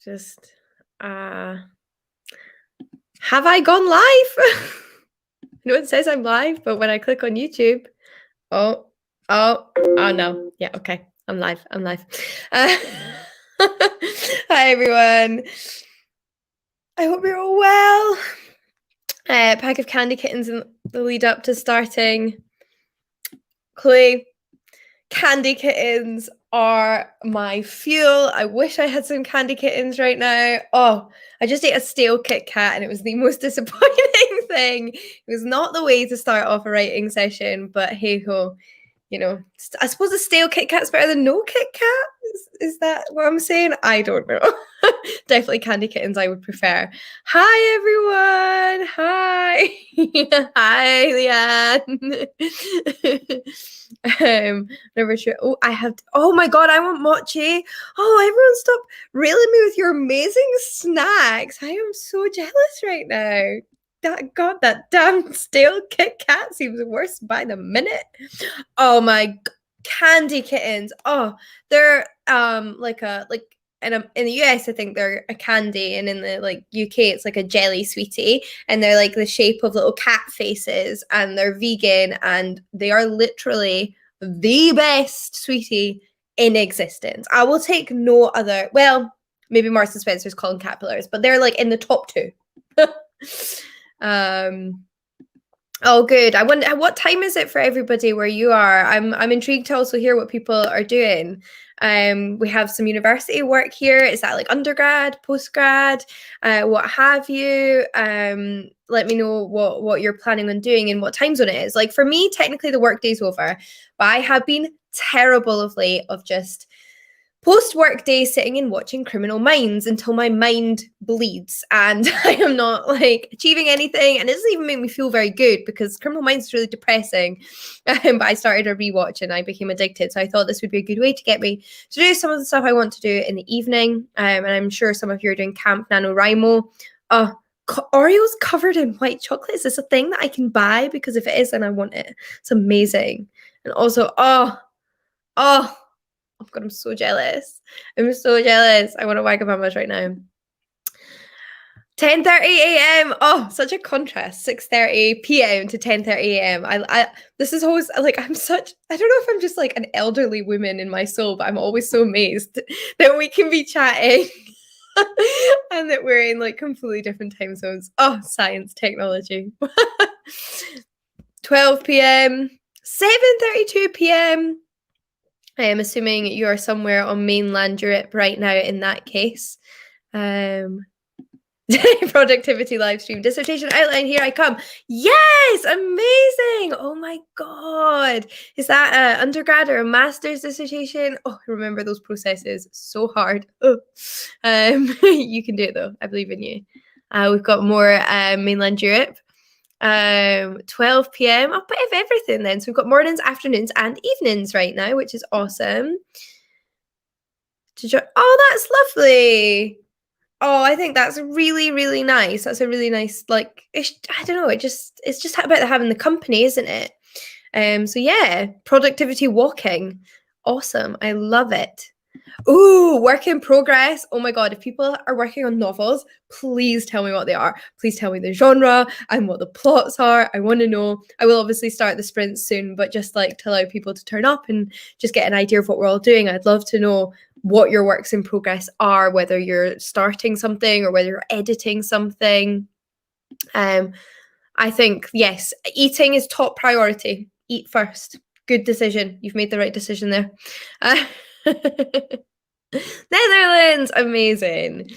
Just, have I gone live? No, it says I'm live, but when I click on YouTube, oh no. Yeah, okay. I'm live. Uh, Hi, everyone. I hope you're all well. Pack of candy kittens in the lead up to starting. Chloe, candy kittens are my fuel. I wish I had some candy kittens right now. Oh, I just ate a stale Kit Kat and it was the most disappointing thing. It was not the way to start off a writing session, but hey ho, you know, I suppose a stale Kit Kat's better than no Kit Kat. Is that what I'm saying? I don't know. Definitely candy kittens I would prefer. Hi, everyone. Hi. Hi, Leanne. Never sure. Oh, oh my God, I want mochi. Oh, everyone stop railing me with your amazing snacks. I am so jealous right now. God, that damn stale Kit Kat seems worse by the minute. Oh my candy kittens. Oh, they're like in the US I think they're a candy, and in the UK it's like a jelly sweetie, and they're like the shape of little cat faces, and they're vegan, and they are literally the best sweetie in existence. I will take no other. Well, maybe Marks and Spencer's Colin Caterpillars, but they're like in the top two. Oh, good. I wonder what time is it for everybody where you are. I'm intrigued to also hear what people are doing. We have some university work here. Is that like undergrad, postgrad, what have you? Let me know what you're planning on doing and what time zone it is. Like for me, technically the work day's over, but I have been terrible of late of just post-work day sitting and watching Criminal Minds until my mind bleeds and I am not like achieving anything, and it doesn't even make me feel very good because Criminal Minds is really depressing. But I started a rewatch and I became addicted, so I thought this would be a good way to get me to do some of the stuff I want to do in the evening. And I'm sure some of you are doing Camp NaNoWriMo. Oreos covered in white chocolate, is this a thing that I can buy? Because if it is, then I want it. It's amazing. And also oh God, I'm so jealous. I'm so jealous. I want to Wagamamas right now. 10:30 a.m. Oh, such a contrast. 6:30 p.m. to 10:30 a.m. This is always like I don't know if I'm just like an elderly woman in my soul, but I'm always so amazed that we can be chatting and that we're in like completely different time zones. Oh, science, technology. 12 p.m. 7:32 p.m. I am assuming you are somewhere on mainland Europe right now in that case. Productivity live stream. Dissertation outline, here I come. Yes, amazing. Oh my God. Is that an undergrad or a master's dissertation? Oh, I remember those processes. So hard. Oh. You can do it though. I believe in you. We've got more mainland Europe. 12 p.m. a bit of everything then. So we've got mornings, afternoons, and evenings right now, which is awesome. Oh, that's lovely. Oh, I think that's really, really nice. That's a really nice, like, I don't know, it's just about having the company, isn't it? So yeah, productivity walking. Awesome. I love it. Ooh, work in progress. Oh my God, if people are working on novels, please tell me what they are. Please tell me the genre and what the plots are. I want to know. I will obviously start the sprint soon, but just like to allow people to turn up and just get an idea of what we're all doing, I'd love to know what your works in progress are, whether you're starting something or whether you're editing something. I think, yes, eating is top priority. Eat first. Good decision. You've made the right decision there. Netherlands, amazing.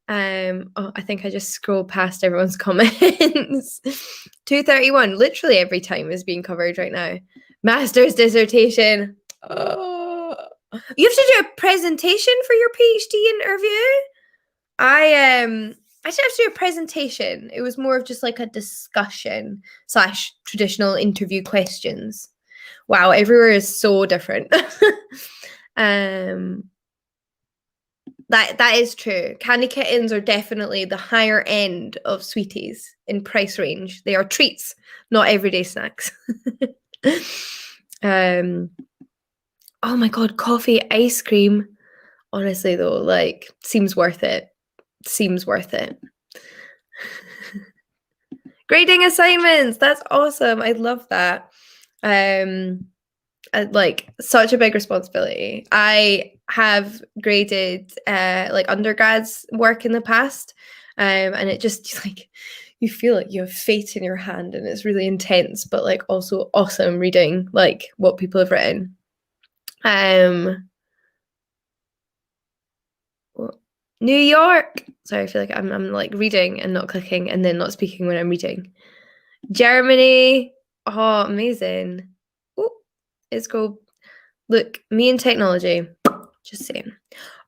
I think I just scrolled past everyone's comments. 2:31, literally every time is being covered right now. Master's dissertation. Oh, you have to do a presentation for your PhD interview? I didn't have to do a presentation. It was more of just like a discussion / traditional interview questions. Wow, everywhere is so different. That is true. Candy kittens are definitely the higher end of sweeties in price range. They are treats, not everyday snacks. Oh my God, coffee, ice cream. Honestly though, like, seems worth it. seems worth it. Grading assignments. That's awesome. I love that. Like such a big responsibility. I have graded like undergrads work in the past, and it just like you feel like you have fate in your hand, and it's really intense, but like also awesome reading like what people have written. New York. Sorry, I feel like I'm like reading and not clicking, and then not speaking when I'm reading. Germany. Oh, amazing. Oh, it's cool. Look, me and technology. Just saying.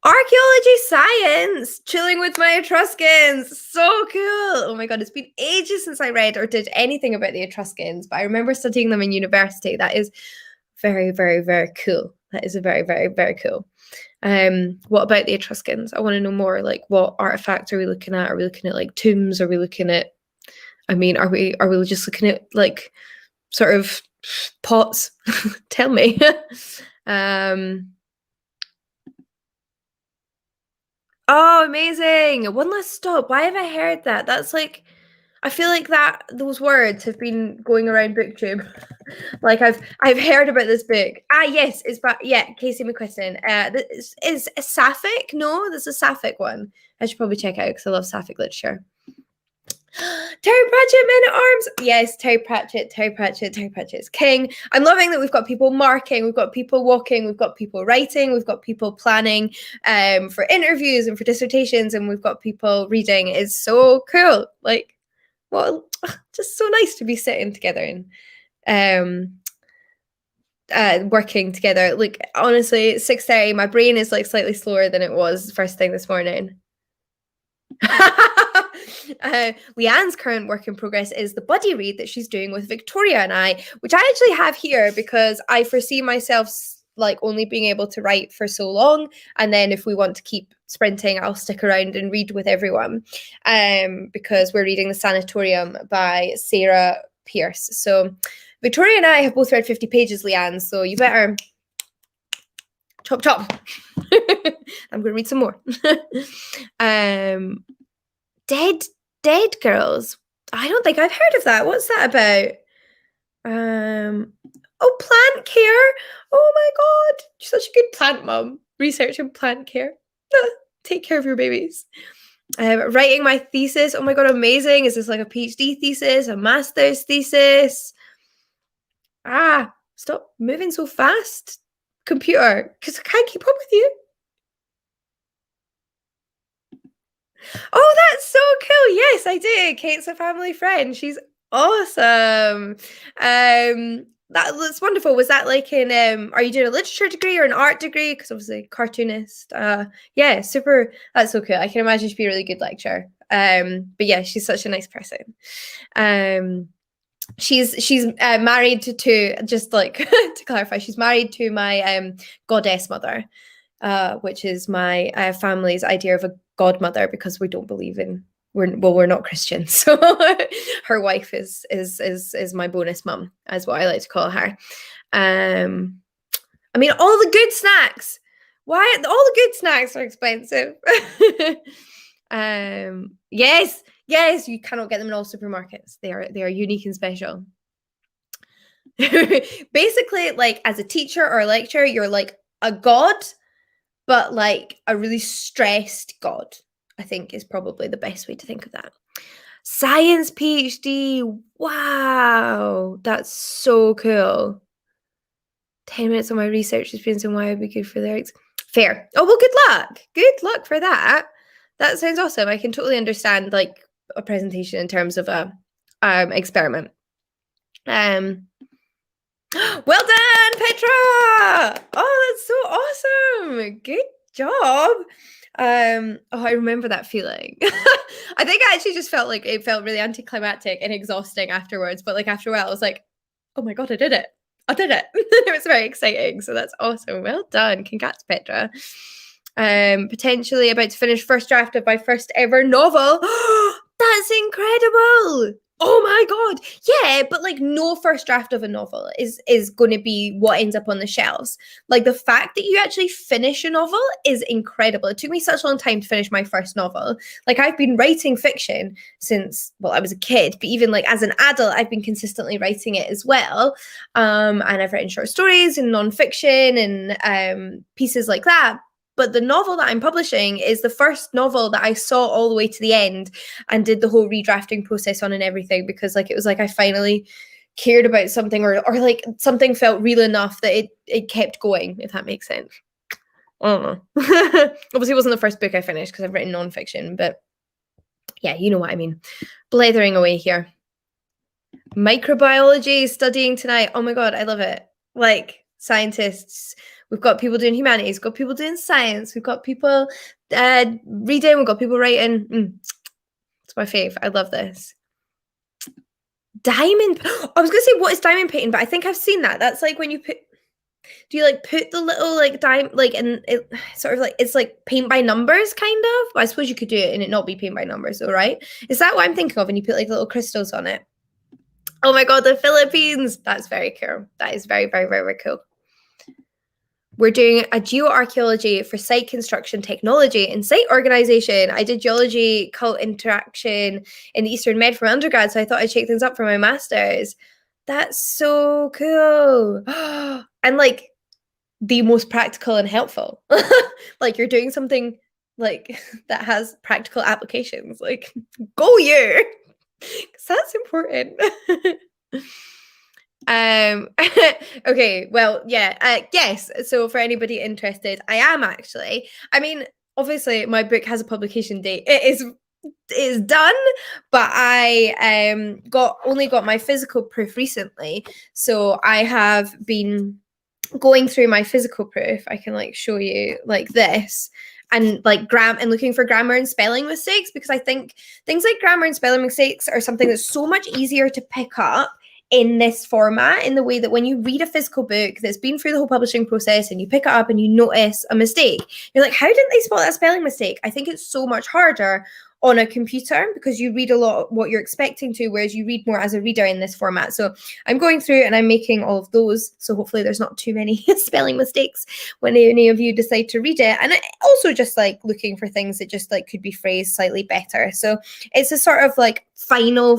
Archaeology science, chilling with my Etruscans. So cool. Oh my God, it's been ages since I read or did anything about the Etruscans, but I remember studying them in university. That is very, very, very cool. That is a very, very, very cool. What about the Etruscans? I want to know more. Like, what artifacts are we looking at? Are we looking at like tombs? Are we looking at? I mean, are we just looking at like sort of pots? Tell me. Oh, amazing! One last stop. Why have I heard that? That's like, I feel like that those words have been going around BookTube. Like I've heard about this book. Ah, yes, it's Casey McQuiston. This is a Sapphic. No, this is a Sapphic one. I should probably check out because I love Sapphic literature. Terry Pratchett, Men at Arms. Yes, Terry Pratchett is king. I'm loving that we've got people marking, we've got people walking, we've got people writing, we've got people planning for interviews and for dissertations, and we've got people reading. It's so cool. Like, well, just so nice to be sitting together and working together. Like, honestly, 6:30, my brain is like slightly slower than it was first thing this morning. Leanne's current work in progress is the buddy read that she's doing with Victoria and I, which I actually have here because I foresee myself like only being able to write for so long, and then if we want to keep sprinting, I'll stick around and read with everyone, because we're reading The Sanatorium by Sarah Pierce. So Victoria and I have both read 50 pages, Leanne, so you better chop. I'm going to read some more. Dead Girls. I don't think I've heard of that. What's that about? Oh, plant care. Oh my God, you're such a good plant mom. Researching plant care. Take care of your babies. Writing my thesis. Oh my God, amazing. Is this like a PhD thesis, a master's thesis? Stop moving so fast, computer, because I can't keep up with you. Oh, that's so cool. Yes, I did. Kate's a family friend. She's awesome. That's wonderful. Was that like in are you doing a literature degree or an art degree? Because obviously cartoonist. Yeah, super. That's so cool. I can imagine she'd be a really good lecturer. But yeah, she's such a nice person. She's married to two, just like to clarify, she's married to my goddess mother, which is my family's idea of a godmother, because we don't believe in we're not Christians. So her wife is my bonus mum, is what I like to call her. I mean, all the good snacks. Why all the good snacks are expensive? Yes, you cannot get them in all supermarkets. They are unique and special. Basically, like as a teacher or a lecturer, you're like a god, but like a really stressed god, I think is probably the best way to think of that. Science PhD. Wow, that's so cool. 10 minutes on my research experience and why I'd be good for lyrics. Fair. Oh, well, good luck. Good luck for that. That sounds awesome. I can totally understand like a presentation in terms of a experiment. Well done, Petra. Oh, that's so awesome. Good job. Oh, I remember that feeling. I think I actually just felt like it felt really anticlimactic and exhausting afterwards, but like after a while I was like, oh my God, I did it. It was very exciting. So that's awesome. Well done. Congrats, Petra. Potentially about to finish first draft of my first ever novel. That's incredible. Oh my god. Yeah, but like no first draft of a novel is going to be what ends up on the shelves. Like the fact that you actually finish a novel is incredible. It took me such a long time to finish my first novel. Like I've been writing fiction since well I was a kid, but even like as an adult I've been consistently writing it as well. And I've written short stories and nonfiction and pieces like that. But the novel that I'm publishing is the first novel that I saw all the way to the end and did the whole redrafting process on and everything because like it was like I finally cared about something or like something felt real enough that it kept going, if that makes sense. I don't know. Obviously it wasn't the first book I finished because I've written nonfiction, but yeah, you know what I mean. Blethering away here. Microbiology studying tonight. Oh my god, I love it. Like scientists, we've got people doing humanities, we've got people doing science, we've got people reading, we've got people writing. It's my fave. I love this. Diamond. I was gonna say what is diamond painting, but I think I've seen that. That's like when you put. Do you like put the little like diamond like and it sort of like it's like paint by numbers kind of? Well, I suppose you could do it and it not be paint by numbers, all right? Is that what I'm thinking of? And you put like little crystals on it. Oh my god, the Philippines. That's very cool. That is very, very, very, very cool. We're doing a geoarchaeology for site construction technology and site organization. I did geology, cult interaction in the Eastern Med for my undergrad, so I thought I'd shake things up for my master's. That's so cool. And like the most practical and helpful. Like you're doing something like that has practical applications. Like go you. Because that's important. Okay, well, yeah, yes. So for anybody interested, I am actually. I mean, obviously my book has a publication date. It is done, but I only got my physical proof recently. So I have been going through my physical proof. I can like show you like this and like and looking for grammar and spelling mistakes because I think things like grammar and spelling mistakes are something that's so much easier to pick up in this format, in the way that when you read a physical book that's been through the whole publishing process and you pick it up and you notice a mistake, you're like, how didn't they spot that spelling mistake? I think it's so much harder on a computer because you read a lot of what you're expecting to, whereas you read more as a reader in this format. So I'm going through and I'm making all of those. So hopefully there's not too many spelling mistakes when any of you decide to read it. And I also just like looking for things that just like could be phrased slightly better. So it's a sort of like final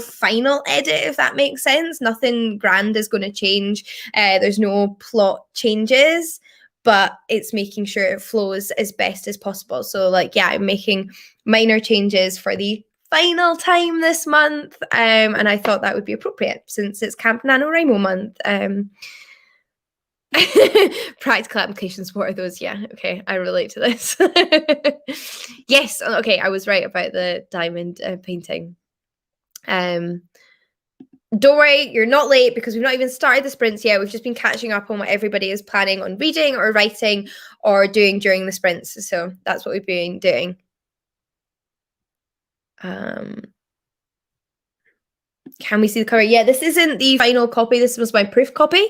edit, if that makes sense. Nothing grand is going to change. There's no plot changes, but it's making sure it flows as best as possible. So like, yeah, I'm making minor changes for the final time this month. And I thought that would be appropriate since it's Camp NaNoWriMo month. Practical applications, what are those? Yeah, okay, I relate to this. Yes, okay, I was right about the diamond painting. Don't worry, you're not late because we've not even started the sprints yet. We've just been catching up on what everybody is planning on reading or writing or doing during the sprints. So that's what we've been doing. Can we see the cover? Yeah, this isn't the final copy. This was my proof copy.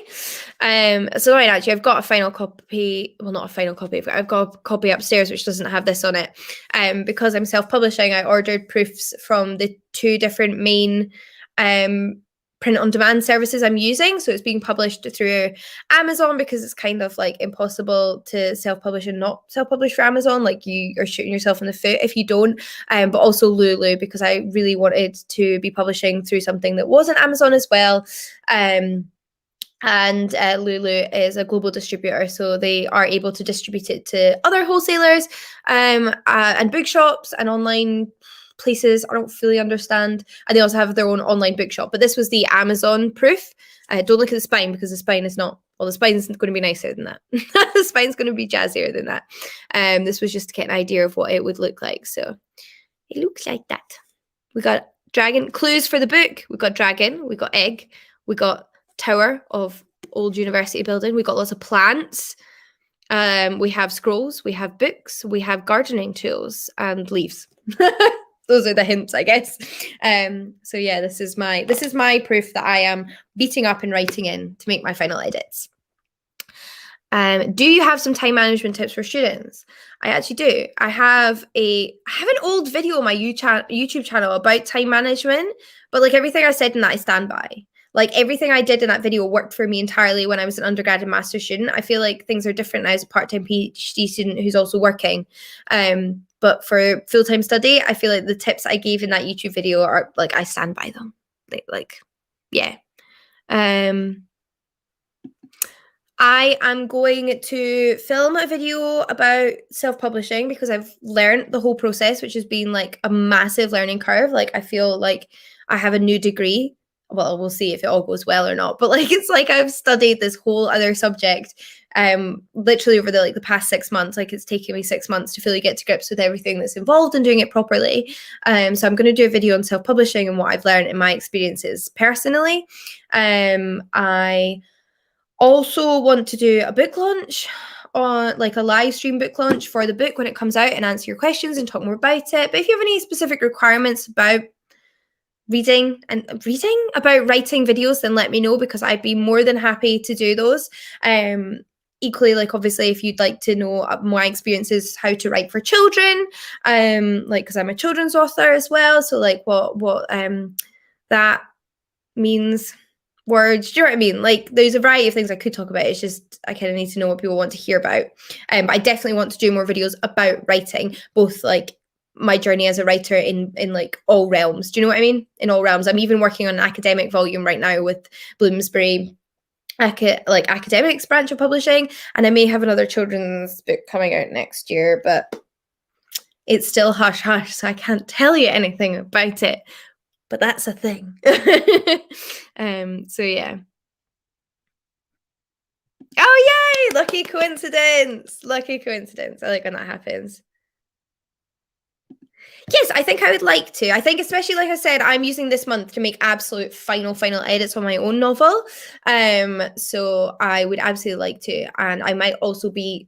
So right, actually, I've got a final copy. Well, not a final copy. I've got a copy upstairs which doesn't have this on it. Because I'm self-publishing, I ordered proofs from the two different main print on demand services I'm using. So it's being published through Amazon because it's kind of like impossible to self-publish and not self-publish for Amazon. Like you are shooting yourself in the foot if you don't. But also Lulu, because I really wanted to be publishing through something that wasn't Amazon as well. And Lulu is a global distributor, so they are able to distribute it to other wholesalers and bookshops and online places. I don't fully understand. And they also have their own online bookshop. But this was the Amazon proof. Don't look at the spine because the spine is not, well, the spine's going to be nicer than that. The spine's going to be jazzier than that. This was just to get an idea of what it would look like. So it looks like that. We got dragon clues for the book. We got dragon. We got egg. We got tower of old university building. We got lots of plants. We have scrolls. We have books. We have gardening tools and leaves. Those are the hints, I guess. So yeah, this is my proof that I am beating up and writing in to make my final edits. Do you have some time management tips for students? I actually do. I have an old video on my YouTube channel about time management, but like everything I said in that I stand by. Like everything I did in that video worked for me entirely when I was an undergrad and master's student. I feel like things are different now as a part-time PhD student who's also working. But for full-time study, I feel like the tips I gave in that YouTube video are like I stand by them. Yeah. I am going to film a video about self-publishing because I've learned the whole process, which has been like a massive learning curve. Like I feel like I have a new degree. Well, we'll see if it all goes well or not. But like it's like I've studied this whole other subject literally over the past 6 months. Like it's taken me 6 months to fully get to grips with everything that's involved in doing it properly. So I'm going to do a video on self-publishing and what I've learned in my experiences personally. I also want to do a book launch, on like a live stream book launch for the book when it comes out, and answer your questions and talk more about it. But if you have any specific requirements about writing videos, then let me know, because I'd be more than happy to do those. Equally, like obviously if you'd like to know my experiences how to write for children, like because I'm a children's author as well, so like what that means, words, do you know what I mean? Like there's a variety of things I could talk about. It's just I kind of need to know what people want to hear about. But I definitely want to do more videos about writing, both like my journey as a writer in like all realms. Do you know what I mean? In all realms. I'm even working on an academic volume right now with Bloomsbury academics branch of publishing, and I may have another children's book coming out next year, but it's still hush hush, so I can't tell you anything about it. But that's a thing. So yeah. Oh yay! Lucky coincidence. Lucky coincidence. I like when that happens. Yes, I think I would like to. I think especially, like I said, I'm using this month to make absolute final edits on my own novel. So I would absolutely like to. And I might also be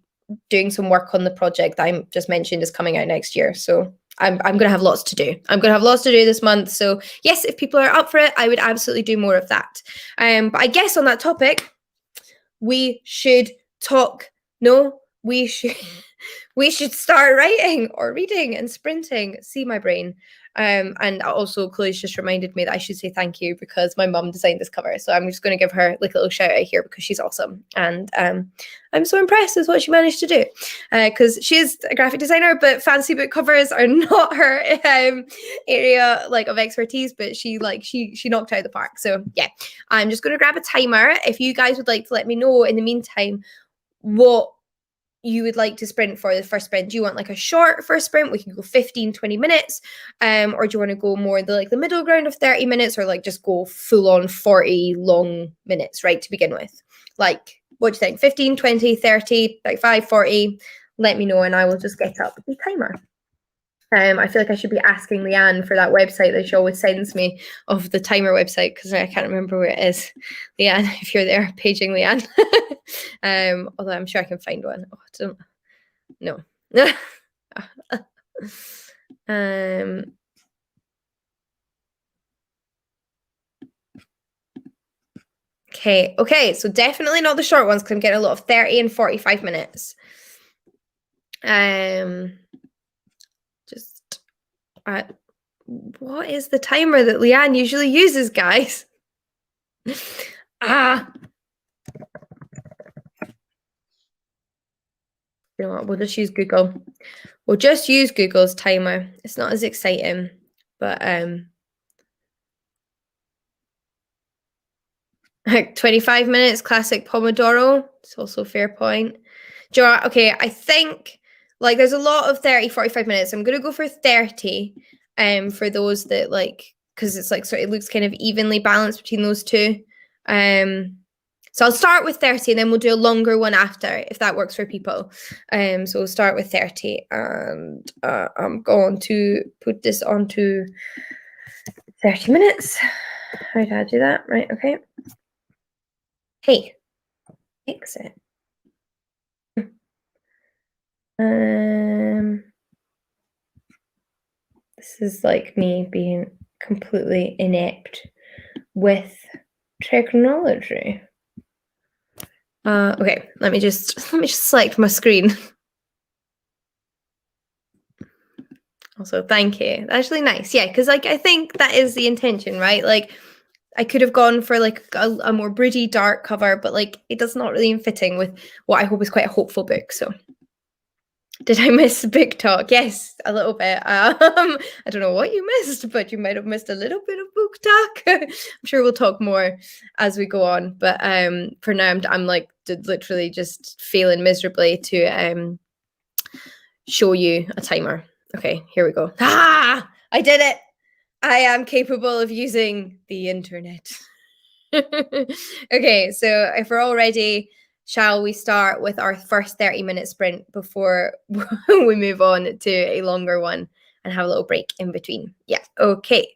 doing some work on the project I just mentioned is coming out next year. So I'm going to have lots to do. I'm going to have lots to do this month. So yes, if people are up for it, I would absolutely do more of that. But I guess on that topic, we should we should start writing or reading and sprinting. See my brain. And also Chloe's just reminded me that I should say thank you because my mum designed this cover. So I'm just going to give her like a little shout out here because she's awesome. And I'm so impressed with what she managed to do, because she's a graphic designer, but fancy book covers are not her area like of expertise, but she knocked out of the park. So yeah, I'm just going to grab a timer. If you guys would like to let me know in the meantime what you would like to sprint for the first sprint. Do you want like a short first sprint? We can go 15-20 minutes, or do you want to go more the middle ground of 30 minutes, or like just go full on 40 long minutes right to begin with? Like, what do you think? 15, 20, 30, 35, 40? Let me know and I will just get up the timer. I feel like I should be asking Leanne for that website that she always sends me of the timer website, because I can't remember where it is. Leanne, if you're there, paging Leanne. Although I'm sure I can find one. Oh, I don't know. Okay, so definitely not the short ones because I'm getting a lot of 30 and 45 minutes. What is the timer that Leanne usually uses, guys? You know what? We'll just use Google. We'll just use Google's timer. It's not as exciting, but 25 minutes, classic Pomodoro. It's also a fair point. Do you know what? Okay, I think like there's a lot of 30, 45 minutes. I'm gonna go for 30. For those that like, because it's like it looks kind of evenly balanced between those two. So I'll start with 30 and then we'll do a longer one after if that works for people. So we'll start with 30 and I'm going to put this onto 30 minutes. How did I do that? Right, okay. Hey, exit. This is like me being completely inept with technology. Okay, let me just select my screen. Also, thank you. That's really nice. Yeah, because like I think that is the intention, right? Like I could have gone for like a more broody dark cover, but like it does not really in fitting with what I hope is quite a hopeful book. So did I miss book talk? Yes, a little bit. I don't know what you missed, but you might have missed a little bit of book talk. I'm sure we'll talk more as we go on. But for now, I'm like literally just failing miserably to show you a timer. Okay, here we go. Ah, I did it. I am capable of using the internet. Okay, so if we're all ready, shall we start with our first 30-minute sprint before we move on to a longer one and have a little break in between? Yeah, okay.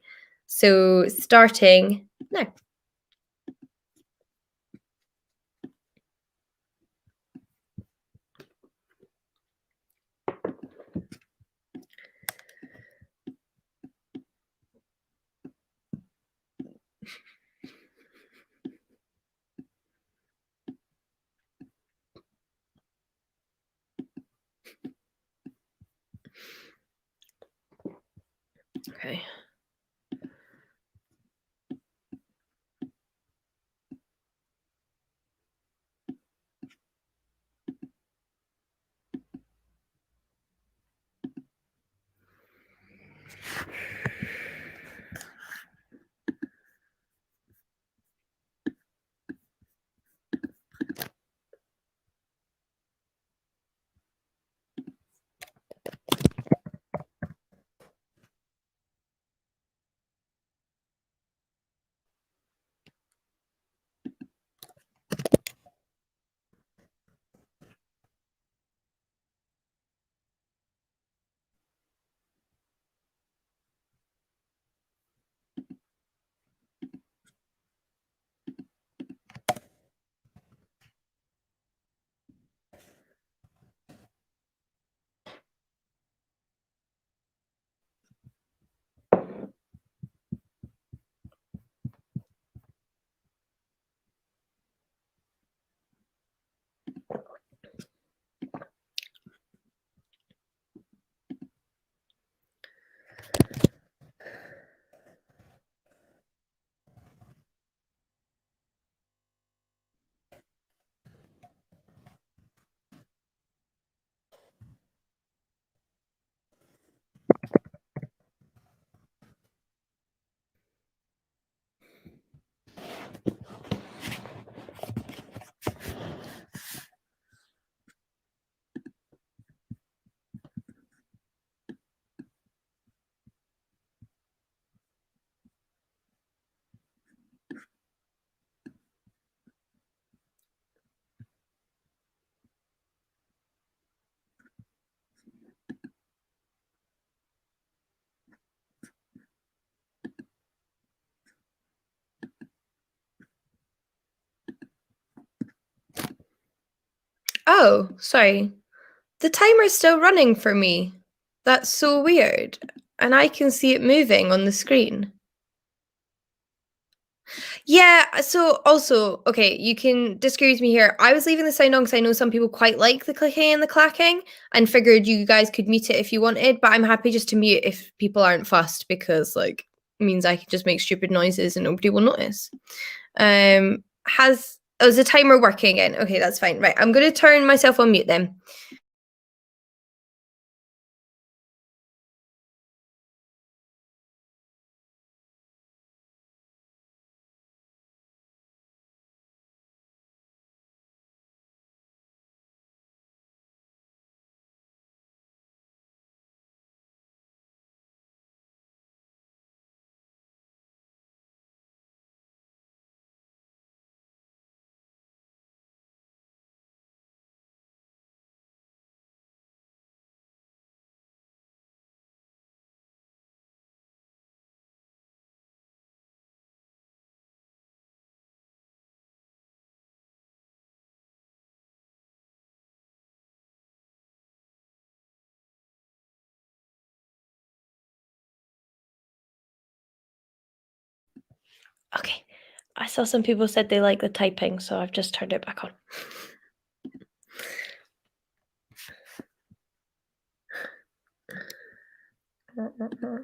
So starting now. Okay. Oh, sorry. The timer's still running for me. That's so weird. And I can see it moving on the screen. Yeah, so also, okay, you can disagree with me here. I was leaving the sound on because I know some people quite like the clicking and the clacking and figured you guys could mute it if you wanted, but I'm happy just to mute if people aren't fussed because like it means I can just make stupid noises and nobody will notice. Is the timer working again? Okay, that's fine. Right, I'm gonna turn myself on mute then. Okay. I saw some people said they like the typing, so I've just turned it back on. Yes.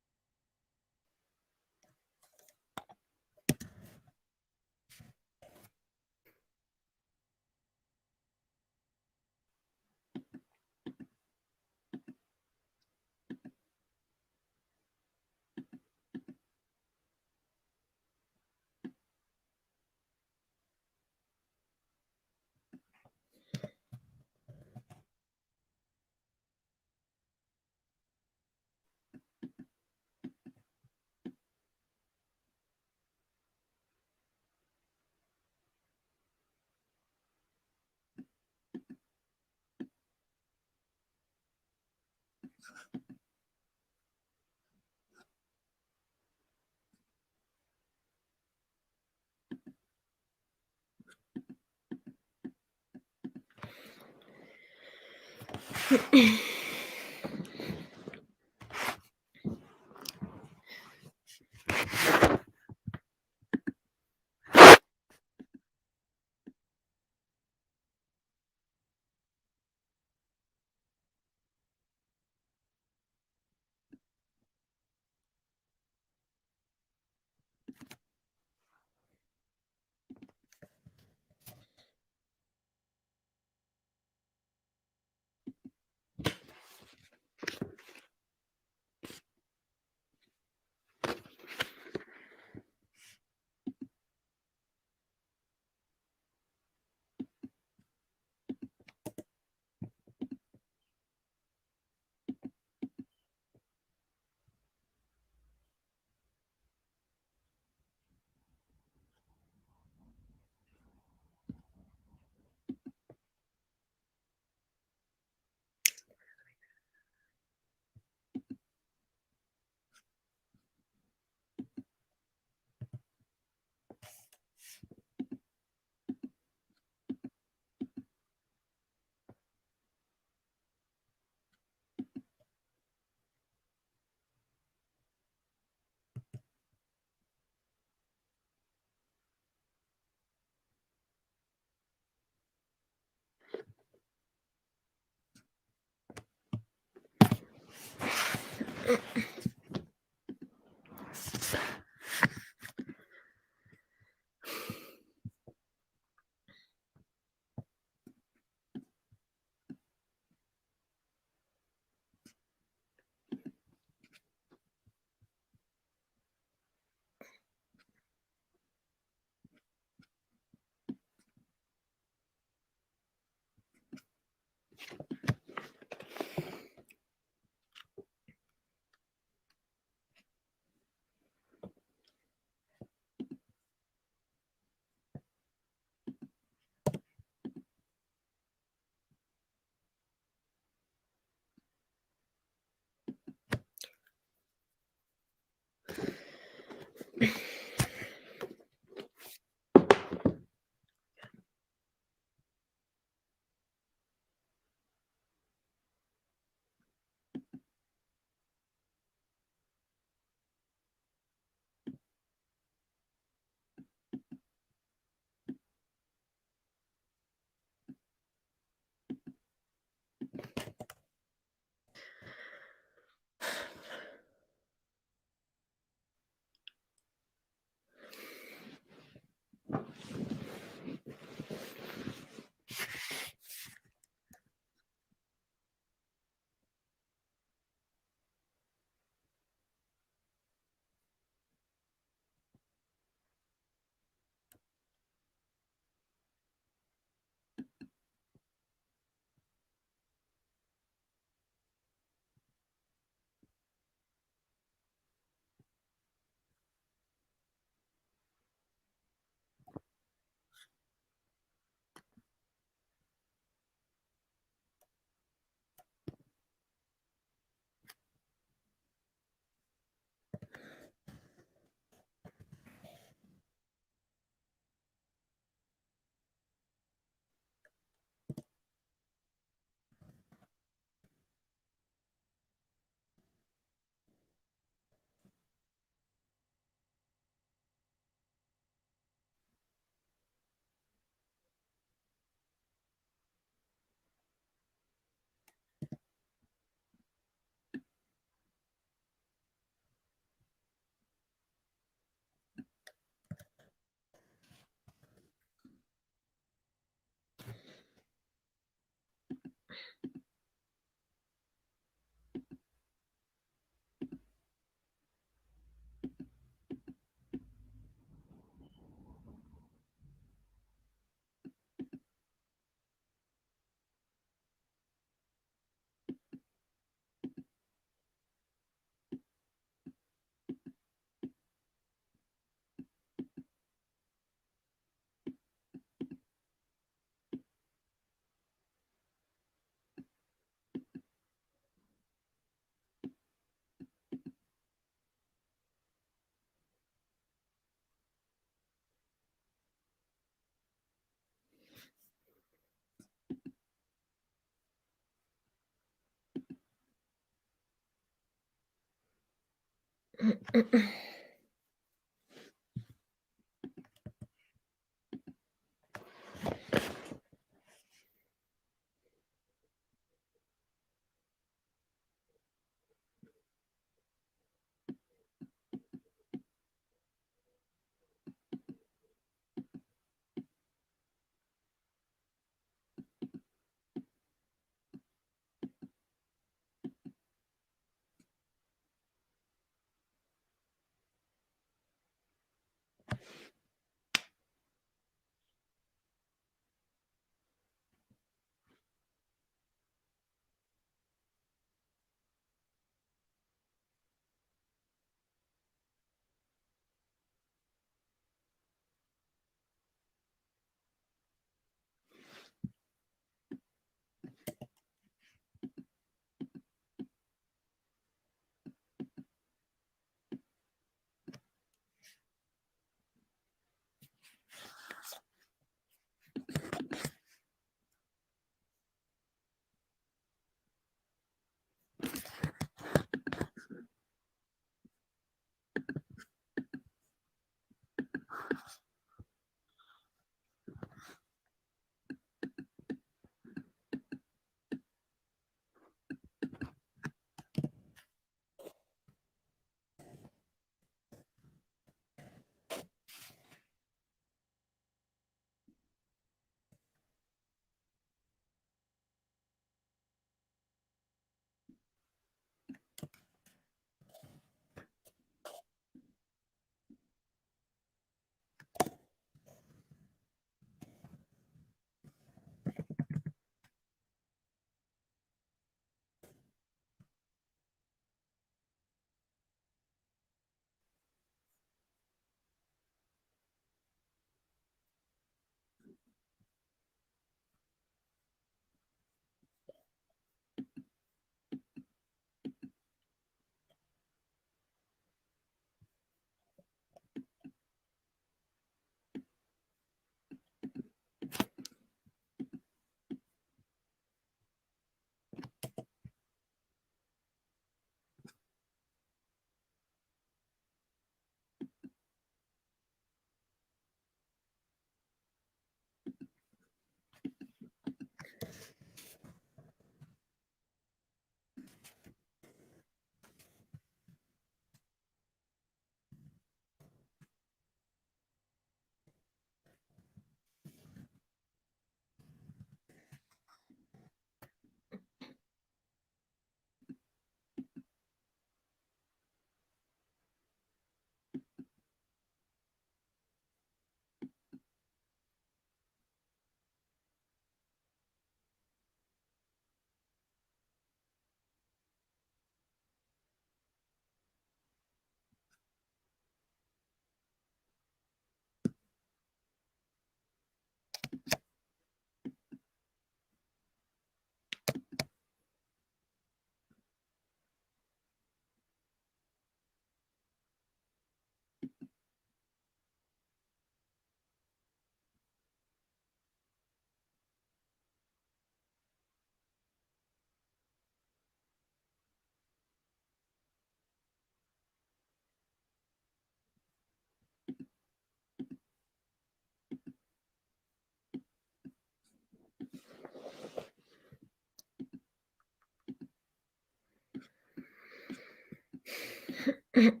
Mm.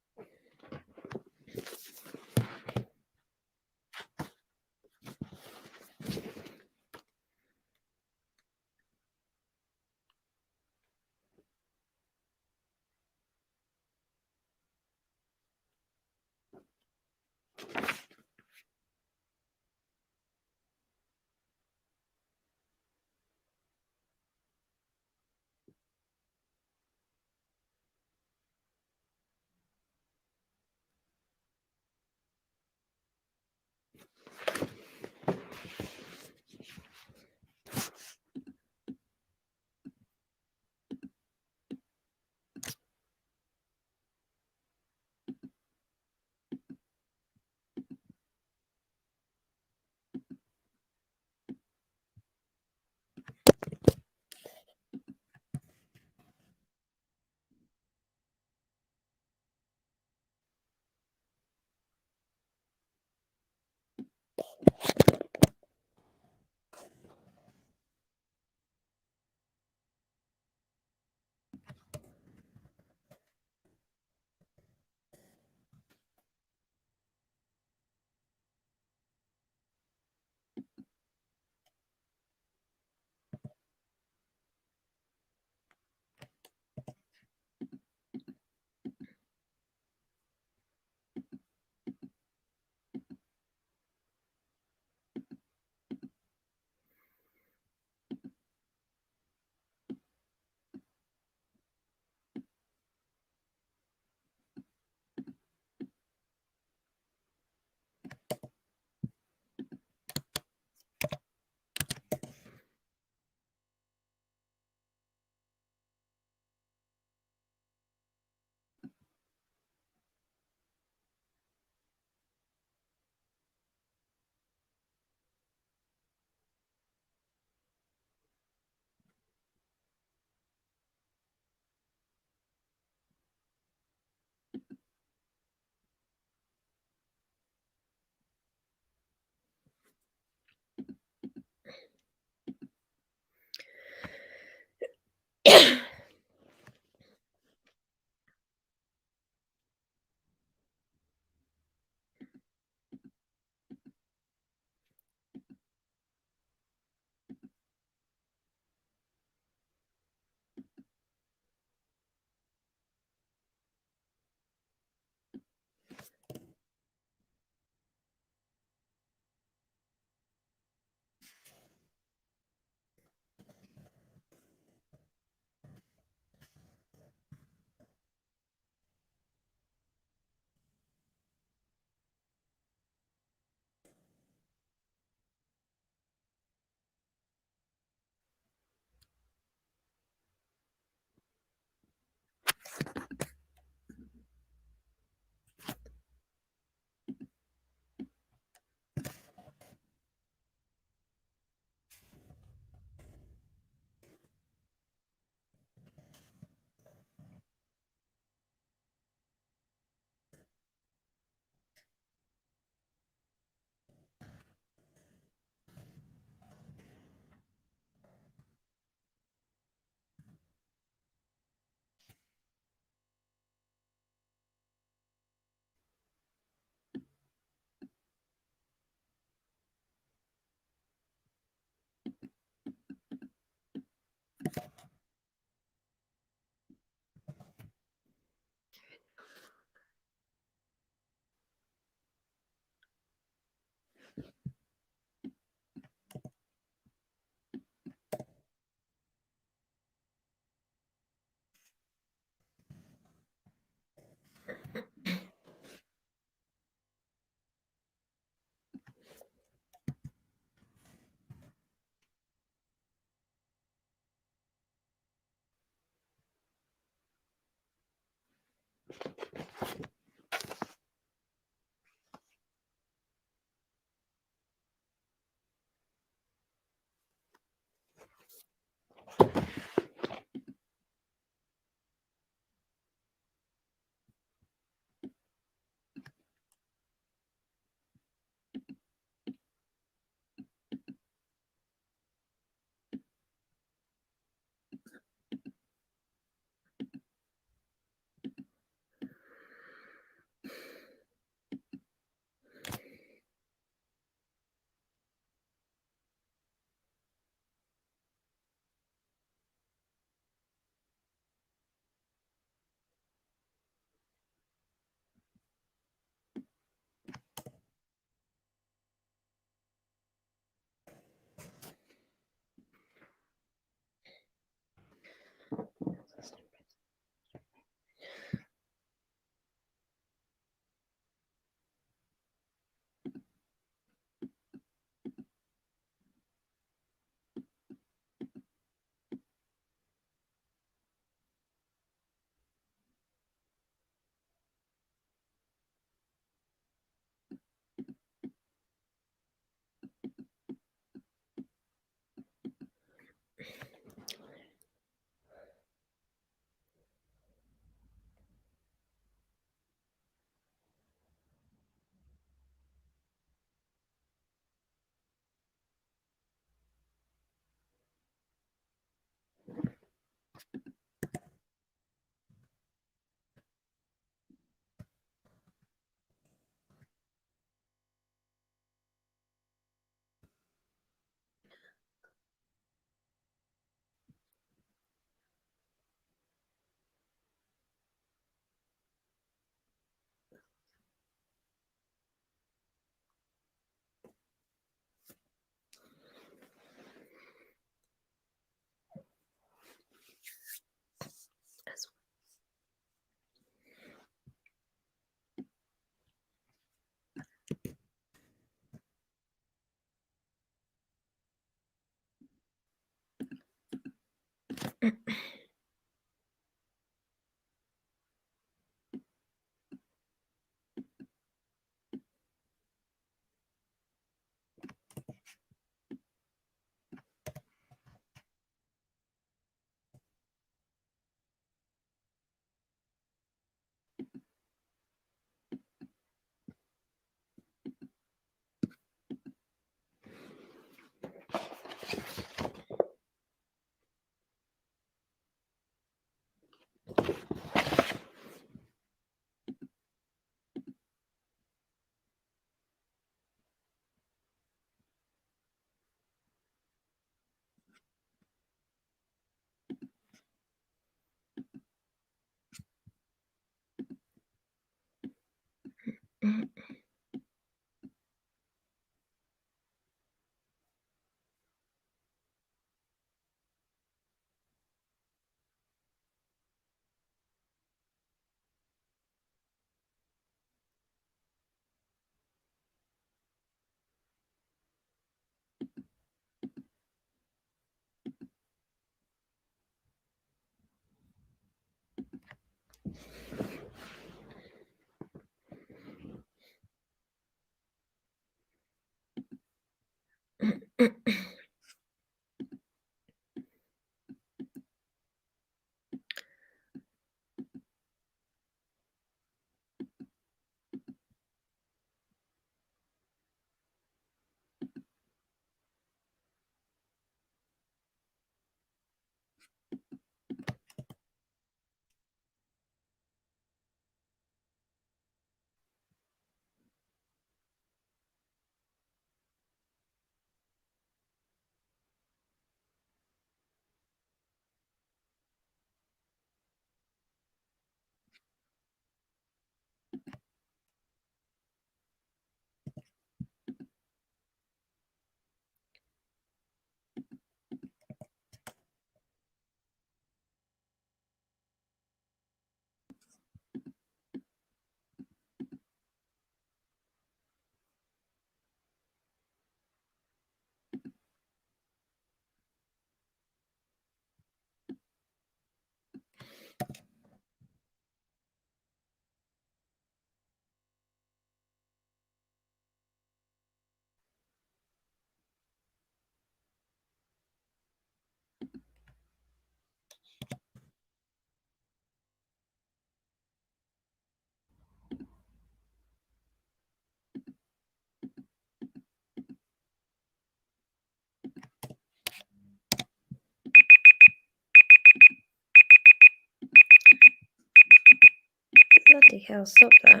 Bloody hell, stop that.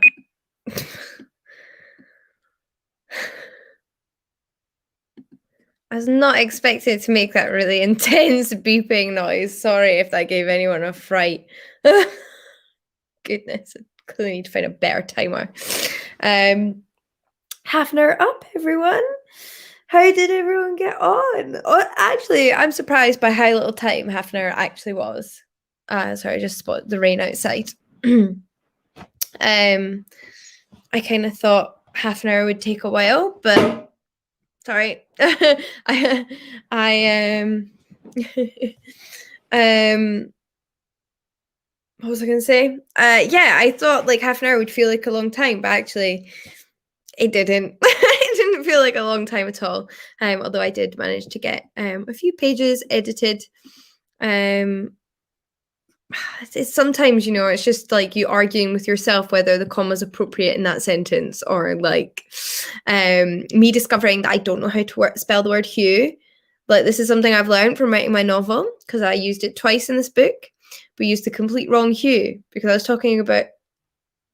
I was not expected to make that really intense beeping noise. Sorry if that gave anyone a fright. Goodness, I clearly need to find a better timer. Half an hour up, everyone. How did everyone get on? Oh, actually, I'm surprised by how little time half an hour actually was. Sorry, I just spotted the rain outside. I kind of thought half an hour would take a while, but sorry. What was I going to say? Yeah, I thought like half an hour would feel like a long time, but actually it didn't. It didn't feel like a long time at all. Although I did manage to get a few pages edited. It's sometimes, it's just like you arguing with yourself whether the comma is appropriate in that sentence, or like me discovering that I don't know how to spell the word hue. Like, this is something I've learned from writing my novel, because I used it twice in this book. We used the complete wrong hue, because I was talking about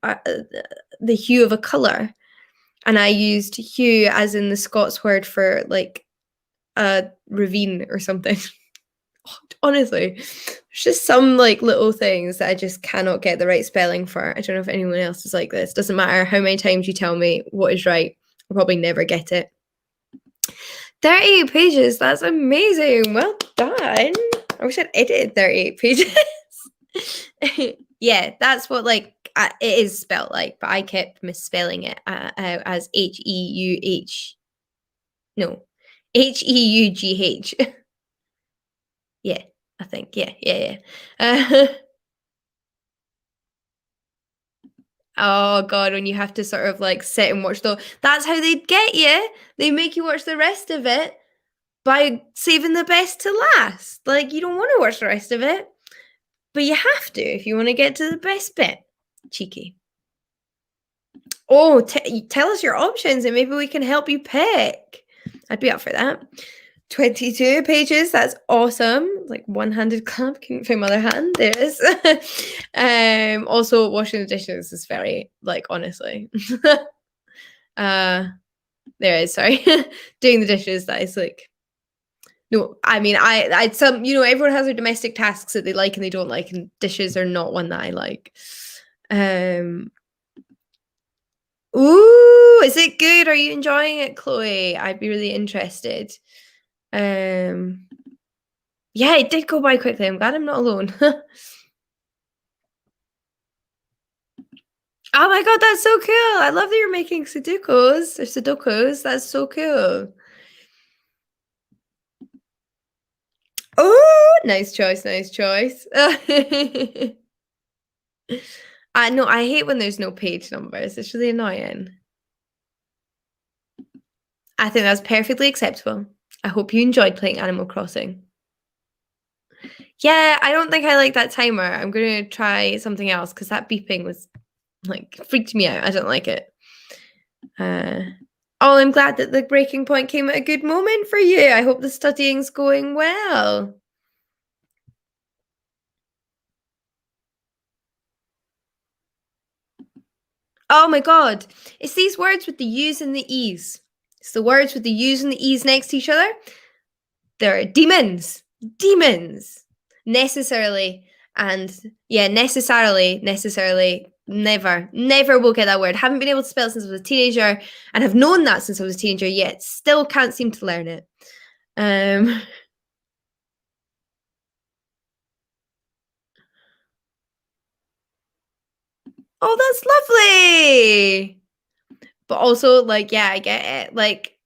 the hue of a color, and I used hue as in the Scots word for like a ravine or something. Honestly, there's just some like little things that I just cannot get the right spelling for. I don't know if anyone else is like this. Doesn't matter how many times you tell me what is right, I'll probably never get it. 38 pages, that's amazing. Well done. I wish I'd edited 38 pages. Yeah, that's what like it is spelled like, but I kept misspelling it as H-E-U-H. No, H-E-U-G-H. Yeah, I think. Yeah, yeah, yeah. Oh god, when you have to sort of like sit and watch that's how they get you. They make you watch the rest of it by saving the best to last. Like you don't want to watch the rest of it, but you have to if you want to get to the best bit. Cheeky. Oh, tell us your options and maybe we can help you pick. I'd be up for that. 22 pages. That's awesome. Like one-handed club. Couldn't find my other hand. There it is. Also, washing the dishes is very, like, honestly. There it is. Sorry. Doing the dishes. That is like. No, I mean, some, everyone has their domestic tasks that they like and they don't like, and dishes are not one that I like. Ooh, is it good? Are you enjoying it, Chloe? I'd be really interested. Yeah, it did go by quickly. I'm glad I'm not alone. Oh my god, that's so cool. I love that you're making Sudokus or Sudokus. That's so cool. Oh, nice choice, nice choice. No, I hate when there's no page numbers. It's really annoying. I think that's perfectly acceptable. I hope you enjoyed playing Animal Crossing. Yeah, I don't think I like that timer. I'm going to try something else because that beeping was like freaked me out. I don't like it. Oh, I'm glad that the breaking point came at a good moment for you. I hope the studying's going well. Oh my god. It's these words with the U's and the E's. It's the words with the U's and the E's next to each other. They're demons. Demons. Necessarily. And yeah, necessarily, never will get that word. Haven't been able to spell it since I was a teenager and have known that since I was a teenager, yet still can't seem to learn it. Oh, that's lovely. But also, like, yeah, I get it. Like,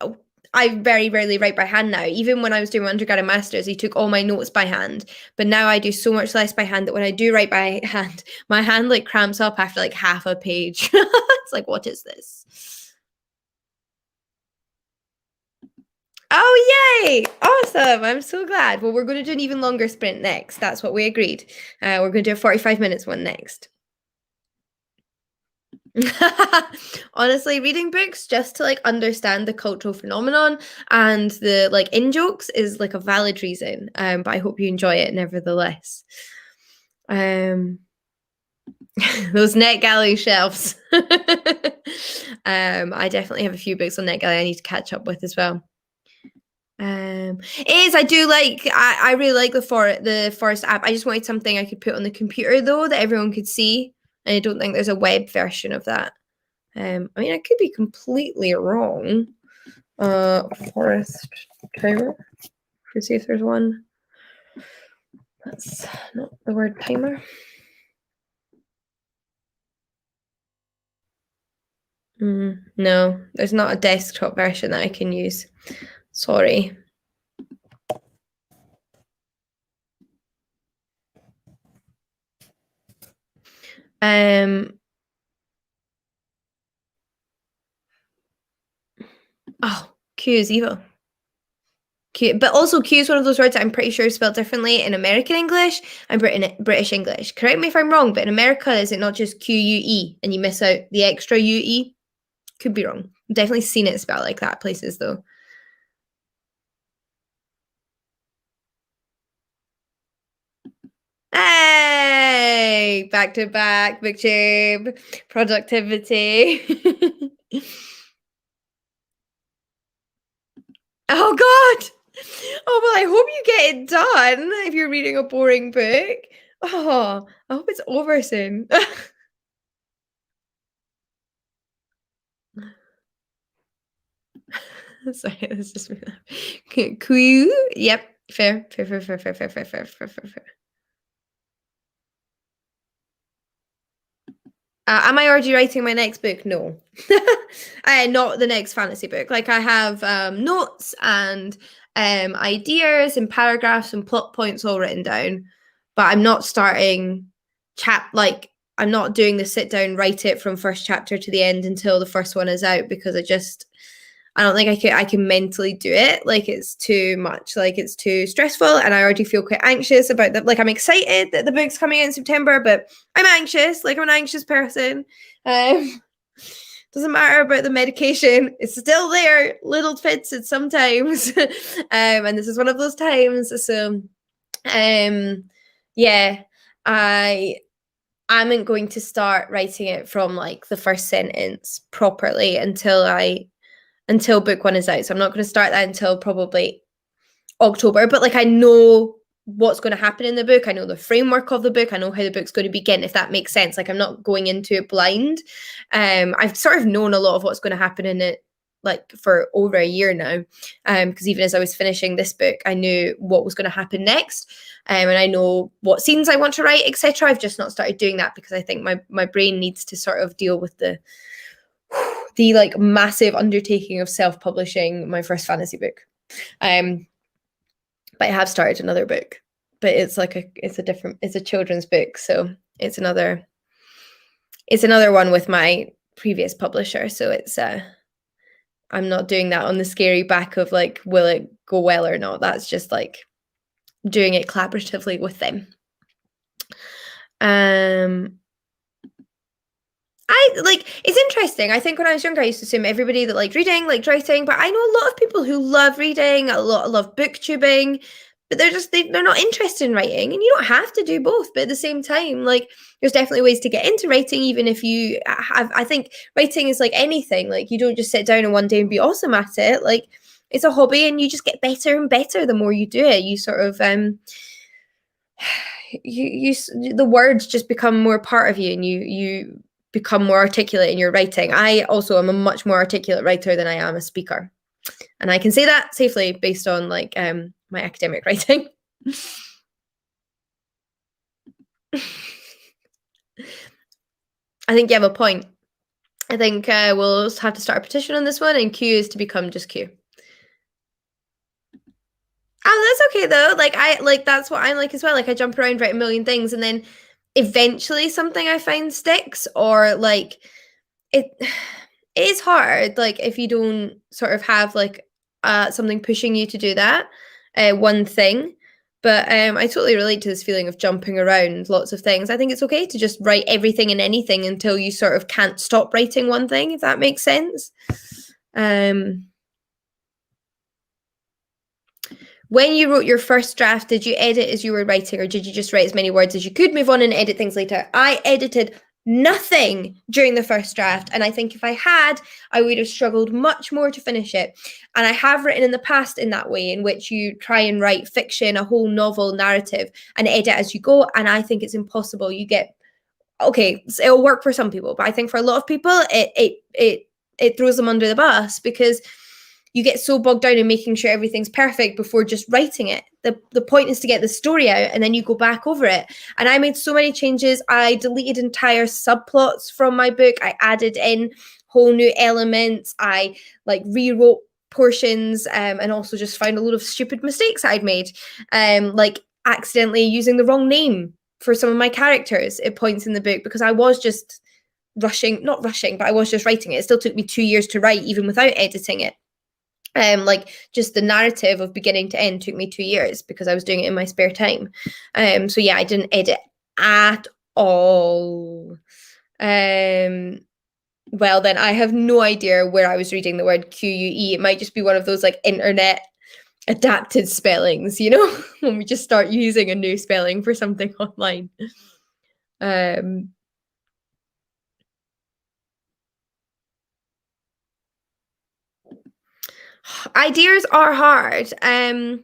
I very rarely write by hand now. Even when I was doing my undergrad and masters, he took all my notes by hand. But now I do so much less by hand that when I do write by hand, my hand like cramps up after like half a page. It's like, what is this? Oh, yay! Awesome. I'm so glad. Well, we're going to do an even longer sprint next. That's what we agreed. We're going to do a 45 minutes one next. Honestly, reading books just to like understand the cultural phenomenon and the like in jokes is like a valid reason. But I hope you enjoy it nevertheless. Those NetGalley shelves. I definitely have a few books on NetGalley I need to catch up with as well. It is. I do like. I really like the Forest app. I just wanted something I could put on the computer though that everyone could see. And I don't think there's a web version of that. I mean, I could be completely wrong. Forest timer. Let's see if there's one. That's not the word timer. No, there's not a desktop version that I can use. Sorry. Oh, Q is evil. Q, but also Q is one of those words that I'm pretty sure is spelled differently in American English and British English. Correct me if I'm wrong, but in America, is it not just QUE and you miss out the extra UE? Could be wrong. I've definitely seen it spelled like that places though. Hey, back to back, BookTube, productivity. Oh God. Oh well, I hope you get it done if you're reading a boring book. Oh, I hope it's over soon. Sorry, that's just Q. Yep, fair, fair, fair, fair, fair, fair, fair, fair, fair, fair. Am I already writing my next book? No. Not the next fantasy book. Like I have notes and ideas and paragraphs and plot points all written down, but I'm not starting like I'm not doing the sit down, write it from first chapter to the end until the first one is out, because I don't think I can mentally do it. Like, it's too much. Like, it's too stressful, and I already feel quite anxious about that. Like, I'm excited that the book's coming out in September, but I'm anxious. Like, I'm an anxious person. Doesn't matter about the medication. It's still there. Little fits it sometimes. And this is one of those times. So, yeah, I am going to start writing it from like the first sentence properly until book one is out. So I'm not going to start that until probably October. But like, I know what's going to happen in the book. I know the framework of the book. I know how the book's going to begin, if that makes sense. Like, I'm not going into it blind. I've sort of known a lot of what's going to happen in it like for over a year now, because even as I was finishing this book, I knew what was going to happen next, and I know what scenes I want to write, etc. I've just not started doing that because I think my brain needs to sort of deal with the like massive undertaking of self-publishing my first fantasy book. But I have started another book, but it's a children's book, so it's another one with my previous publisher. So it's I'm not doing that on the scary back of like, will it go well or not? That's just like doing it collaboratively with them. It's interesting. I think when I was younger, I used to assume everybody that liked reading liked writing, but I know a lot of people who love reading, a lot love booktubing, but they're not interested in writing, and you don't have to do both. But at the same time, like, there's definitely ways to get into writing, even if you have. I think writing is like anything. Like, you don't just sit down in one day and be awesome at it. Like, it's a hobby, and you just get better and better the more you do it. You sort of the words just become more part of you, and you become more articulate in your writing. I also am a much more articulate writer than I am a speaker, and I can say that safely based on like my academic writing. I think you have a point. I think we'll have to start a petition on this one, and Q is to become just Q. Oh, that's okay though. That's what I'm like as well. Like, I jump around, write a million things, and then eventually something I find sticks, or like it is hard, like, if you don't sort of have like something pushing you to do that one thing. But I totally relate to this feeling of jumping around lots of things. I think it's okay to just write everything and anything until you sort of can't stop writing one thing, if that makes sense. When you wrote your first draft, did you edit as you were writing, or did you just write as many words as you could, move on and edit things later? I edited nothing during the first draft, and I think if I had, I would have struggled much more to finish it. And I have written in the past in that way, in which you try and write fiction, a whole novel narrative, and edit as you go, and I think it's impossible. Okay, it'll work for some people, but I think for a lot of people it throws them under the bus, because you get so bogged down in making sure everything's perfect before just writing it. The point is to get the story out, and then you go back over it. And I made so many changes. I deleted entire subplots from my book. I added in whole new elements. I like rewrote portions, and also just found a load of stupid mistakes I'd made, like accidentally using the wrong name for some of my characters at points in the book, because I was just not rushing, but I was just writing it. It still took me 2 years to write, even without editing it. Like, just the narrative of beginning to end took me 2 years because I was doing it in my spare time. So yeah, I didn't edit at all. Well, then I have no idea where I was reading the word QUE. It might just be one of those like internet adapted spellings, you know, when we just start using a new spelling for something online. Ideas are hard. I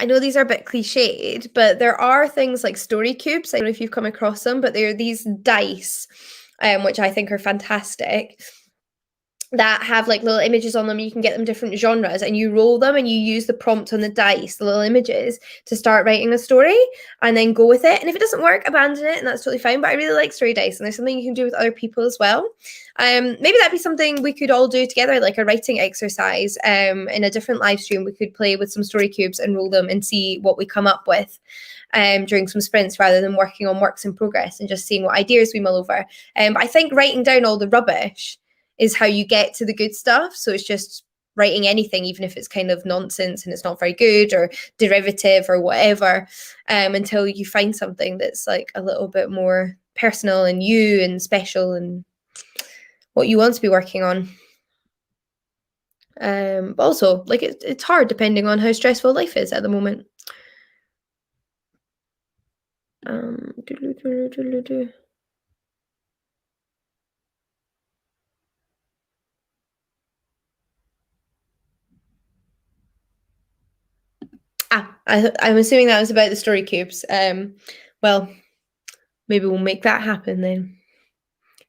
know these are a bit cliched, but there are things like story cubes. I don't know if you've come across them, but they're these dice, which I think are fantastic. that have like little images on them. You can get them different genres and you roll them and you use the prompt on the dice, the little images, to start writing a story and then go with it. And if it doesn't work, abandon it and that's totally fine. But I really like story dice and there's something you can do with other people as well. Maybe that'd be something we could all do together, like a writing exercise. In a different live stream, we could play with some story cubes and roll them and see what we come up with. During some sprints rather than working on works in progress and just seeing what ideas we mull over. But I think writing down all the rubbish is how you get to the good stuff. So it's just writing anything, even if it's kind of nonsense and it's not very good or derivative or whatever, until you find something that's like a little bit more personal and you and special and what you want to be working on. But also, like it's hard depending on how stressful life is at the moment. I'm assuming that was about the story cubes. Well, maybe we'll make that happen then.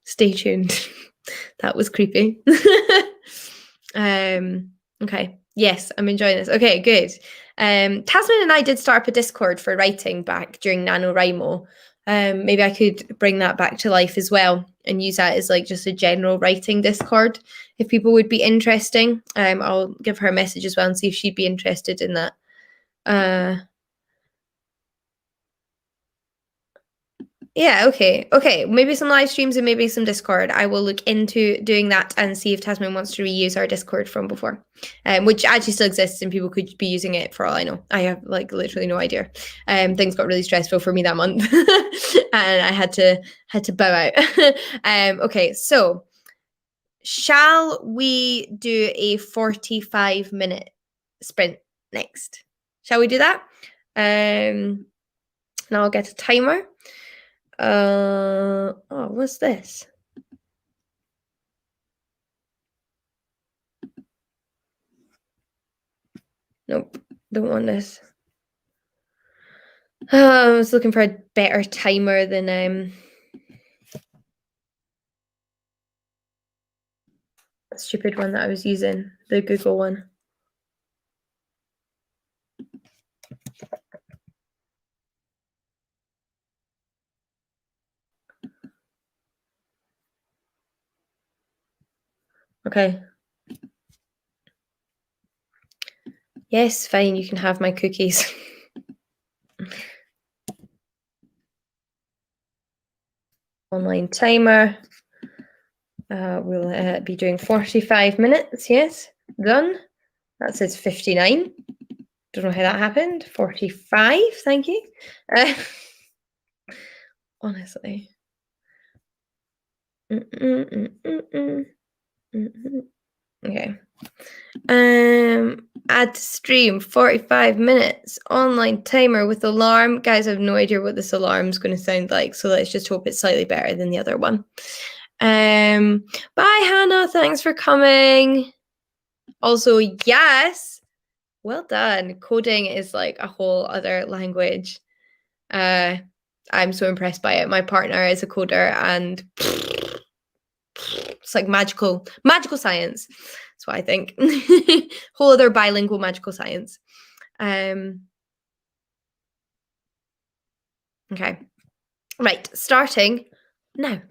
Stay tuned. That was creepy. Okay. Yes, I'm enjoying this. Okay, good. Tasman and I did start up a Discord for writing back during NaNoWriMo. Maybe I could bring that back to life as well and use that as like just a general writing Discord if people would be interesting. I'll give her a message as well and see if she'd be interested in that. Yeah, okay. Maybe some live streams and maybe some Discord. I will look into doing that and see if Tasman wants to reuse our Discord from before, which actually still exists and people could be using it for all I know. I have like literally no idea. Things got really stressful for me that month, and I had to bow out. Okay, so shall we do a 45-minute sprint next? Shall we do that? And I'll get a timer. Oh, what's this? Nope, don't want this. I was looking for a better timer than a stupid one that I was using, the Google one. Okay. Yes, fine, you can have my cookies. Online timer. We'll be doing 45 minutes, yes. Done. That says 59. Don't know how that happened. 45, thank you. Honestly. Okay. Add to stream 45 minutes online timer with alarm. Guys, I have no idea what this alarm is going to sound like, so let's just hope it's slightly better than the other one. Bye Hannah, thanks for coming. Also, yes, well done. Coding is like a whole other language. I'm so impressed by it. My partner is a coder and it's like magical science. That's what I think. Whole other bilingual magical science. Okay. Right, starting now.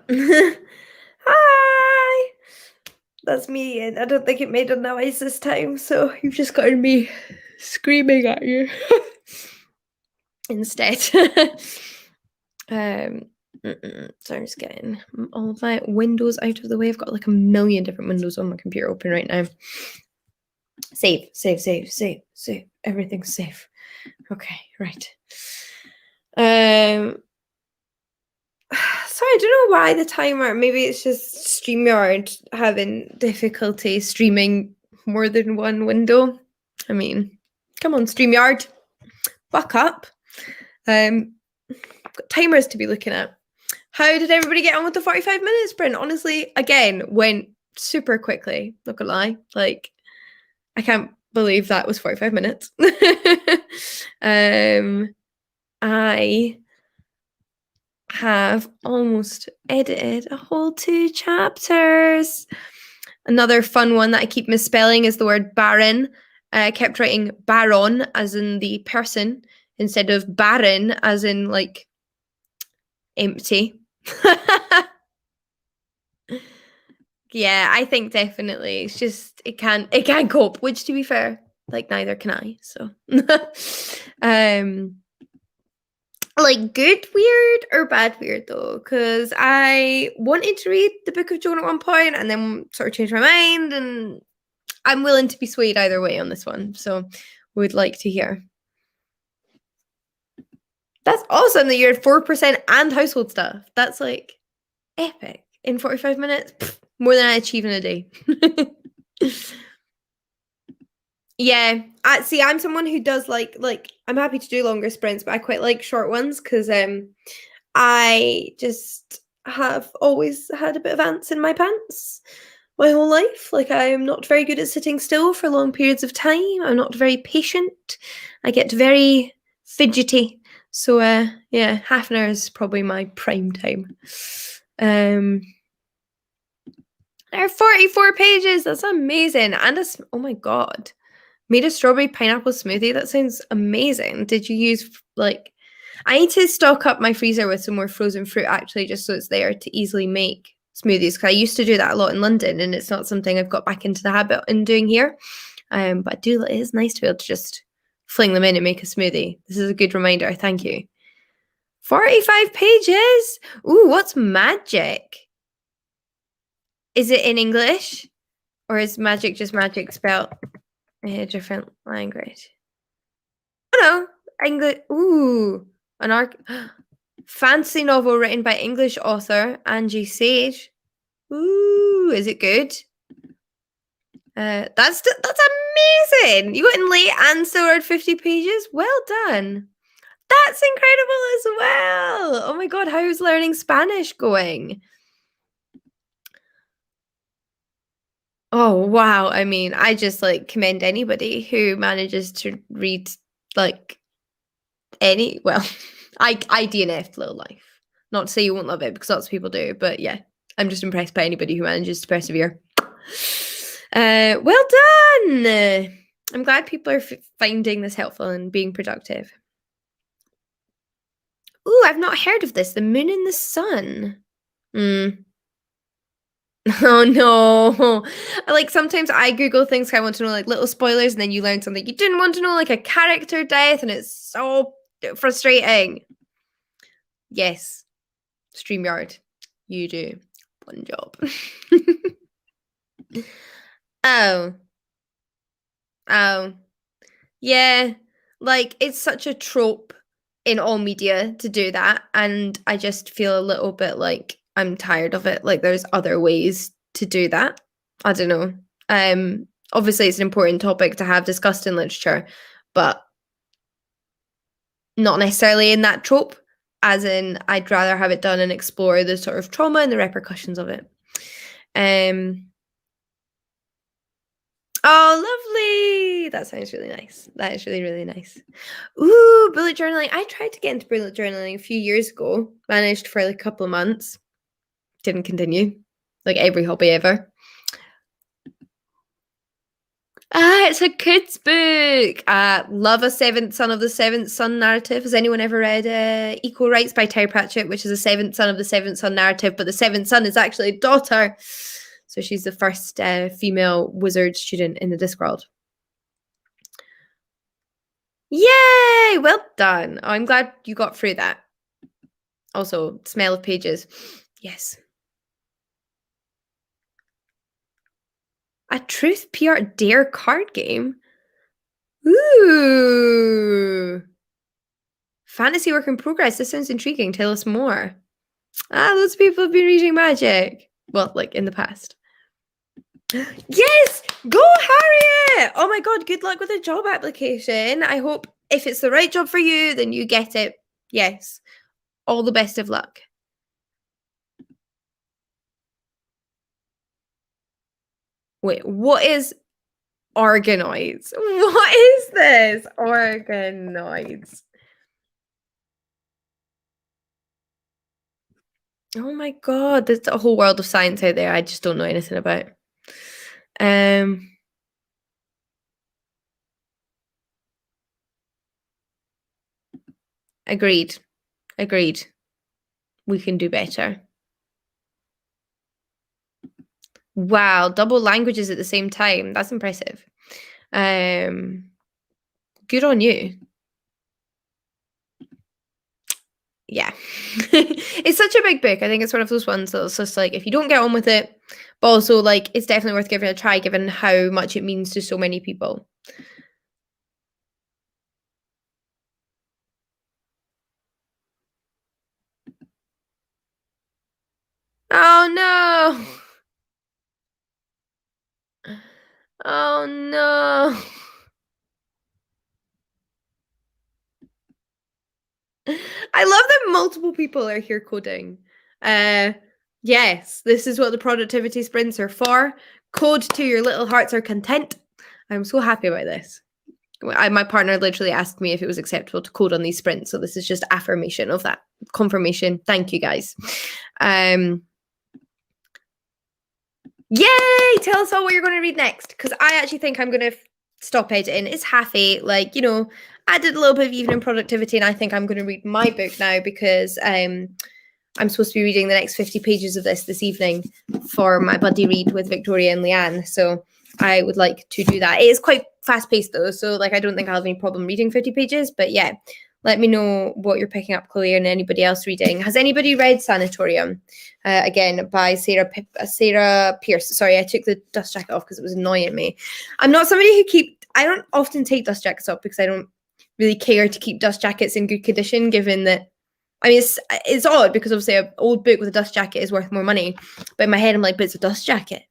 Hi! That's me, and I don't think it made a noise this time, so you've just gotten me screaming at you instead. um, so I'm just getting all of my windows out of the way. I've got like a million different windows on my computer open right now. Save, save, save, save, save. Everything's safe. Okay, right. So I don't know why the timer. Maybe it's just StreamYard having difficulty streaming more than one window. I mean, come on, StreamYard, buck up. Got timers to be looking at. How did everybody get on with the 45 minute sprint? Honestly, again, went super quickly. Not gonna lie, like I can't believe that was 45 minutes. I have almost edited a whole 2 chapters. Another fun one that I keep misspelling is the word baron. I kept writing baron as in the person instead of barren as in like empty. Yeah, I think definitely it's just it can't cope, which to be fair, like neither can I. So like good weird or bad weird though, because I wanted to read the Book of Joan at one point and then sort of changed my mind, and I'm willing to be swayed either way on this one. So would like to hear. That's awesome that you're at 4% and household stuff. That's like epic. In 45 minutes, more than I achieve in a day. Yeah, see, I'm someone who does like I'm happy to do longer sprints, but I quite like short ones because I just have always had a bit of ants in my pants my whole life. Like I am not very good at sitting still for long periods of time. I'm not very patient. I get very fidgety. So yeah, half an hour is probably my prime time. There are 44 pages. That's amazing. And oh my god. Made a strawberry pineapple smoothie. That sounds amazing. Did you use like I need to stock up my freezer with some more frozen fruit actually, just so it's there to easily make smoothies. Because I used to do that a lot in London, and it's not something I've got back into the habit in doing here. But I do. It is nice to be able to just fling them in and make a smoothie. This is a good reminder. Thank you. 45 pages. Ooh, what's magic? Is it in English, or is magic just magic spelled in a different language? Oh no, English. Ooh, an fantasy novel written by English author Angie Sage. Ooh, is it good? That's amazing. You got in late and still read 50 pages. Well done. That's incredible as well. Oh my god, how's learning Spanish going? Oh wow. I mean, I just like commend anybody who manages to read like well, I DNF'd Little Life. Not to say you won't love it because lots of people do, but yeah, I'm just impressed by anybody who manages to persevere. Well done. I'm glad people are finding this helpful and being productive. Ooh, I've not heard of this. The Moon and the Sun. Oh no. Like sometimes I Google things I want to know, like little spoilers, and then you learn something you didn't want to know, like a character death, and it's so frustrating. Yes. StreamYard. You do one job. Oh. Oh. Yeah. Like it's such a trope in all media to do that. And I just feel a little bit like I'm tired of it. Like there's other ways to do that. I don't know. Obviously it's an important topic to have discussed in literature, but not necessarily in that trope, as in I'd rather have it done and explore the sort of trauma and the repercussions of it. Oh, lovely. That sounds really nice. That is really, really nice. Ooh, bullet journaling. I tried to get into bullet journaling a few years ago. Managed for like a couple of months. Didn't continue. Like every hobby ever. Ah, it's a kid's book. Love a Seventh Son of the Seventh Son narrative. Has anyone ever read Equal Rights by Terry Pratchett, which is a seventh son of the seventh son narrative, but the seventh son is actually a daughter. So she's the first female wizard student in the Discworld. Yay! Well done. Oh, I'm glad you got through that. Also, smell of pages. Yes. A Truth PR Dare card game? Ooh. Fantasy work in progress. This sounds intriguing. Tell us more. Lots of people have been reading magic. Well, like in the past. Yes! Go, Harriet! Oh my god, good luck with the job application. I hope if it's the right job for you, then you get it. Yes. All the best of luck. Wait, what is organoids? What is this? Organoids. Oh my god, there's a whole world of science out there I just don't know anything about. Agreed. Agreed. We can do better. Wow, double languages at the same time. That's impressive. Good on you. Yeah. It's such a big book. I think it's one of those ones that's just like if you don't get on with it, but also like it's definitely worth giving it a try given how much it means to so many people. Oh no. Oh no. I love that multiple people are here coding. Yes, this is what the productivity sprints are for. Code till your little hearts are content. I'm so happy about this. My partner literally asked me if it was acceptable to code on these sprints, so this is just affirmation of that confirmation. Thank you guys. Yay! Tell us all what you're going to read next, because I actually think I'm going to stop editing. It's half 8, like I did a little bit of evening productivity, and I think I'm going to read my book now because I'm supposed to be reading the next 50 pages of this evening for my buddy read with Victoria and Leanne. So I would like to do that. It is quite fast paced though, so like I don't think I'll have any problem reading 50 pages. But yeah, let me know what you're picking up, Chloe, and anybody else reading. Has anybody read Sanatorium? Again, by Sarah Pierce. Sorry, I took the dust jacket off because it was annoying me. I'm not somebody who I don't often take dust jackets off because I don't really care to keep dust jackets in good condition, given that I mean, it's odd because obviously an old book with a dust jacket is worth more money. But in my head, I'm like, but it's a dust jacket.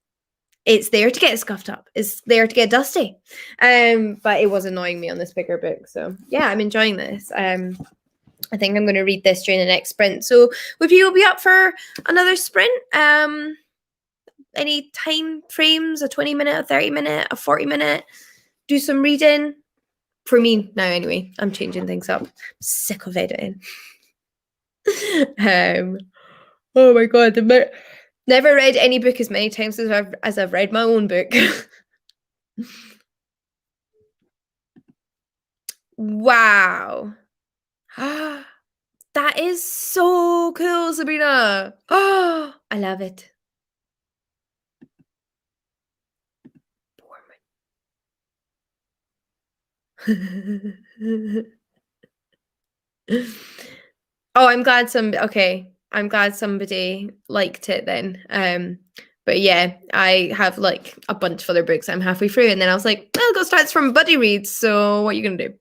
It's there to get scuffed up. It's there to get dusty. But it was annoying me on this bigger book. So yeah, I'm enjoying this. I think I'm going to read this during the next sprint. So would you be up for another sprint? Any time frames? A 20-minute, a 30-minute, a 40-minute? Do some reading? For me now, anyway. I'm changing things up. I'm sick of editing. Oh my god, never read any book as many times as I've read my own book. Wow. That is so cool, Sabrina. Oh, I love it. Oh, I'm glad I'm glad somebody liked it then. But yeah, I have like a bunch of other books I'm halfway through, and then I was like, well, go starts from buddy reads. So what are you gonna do?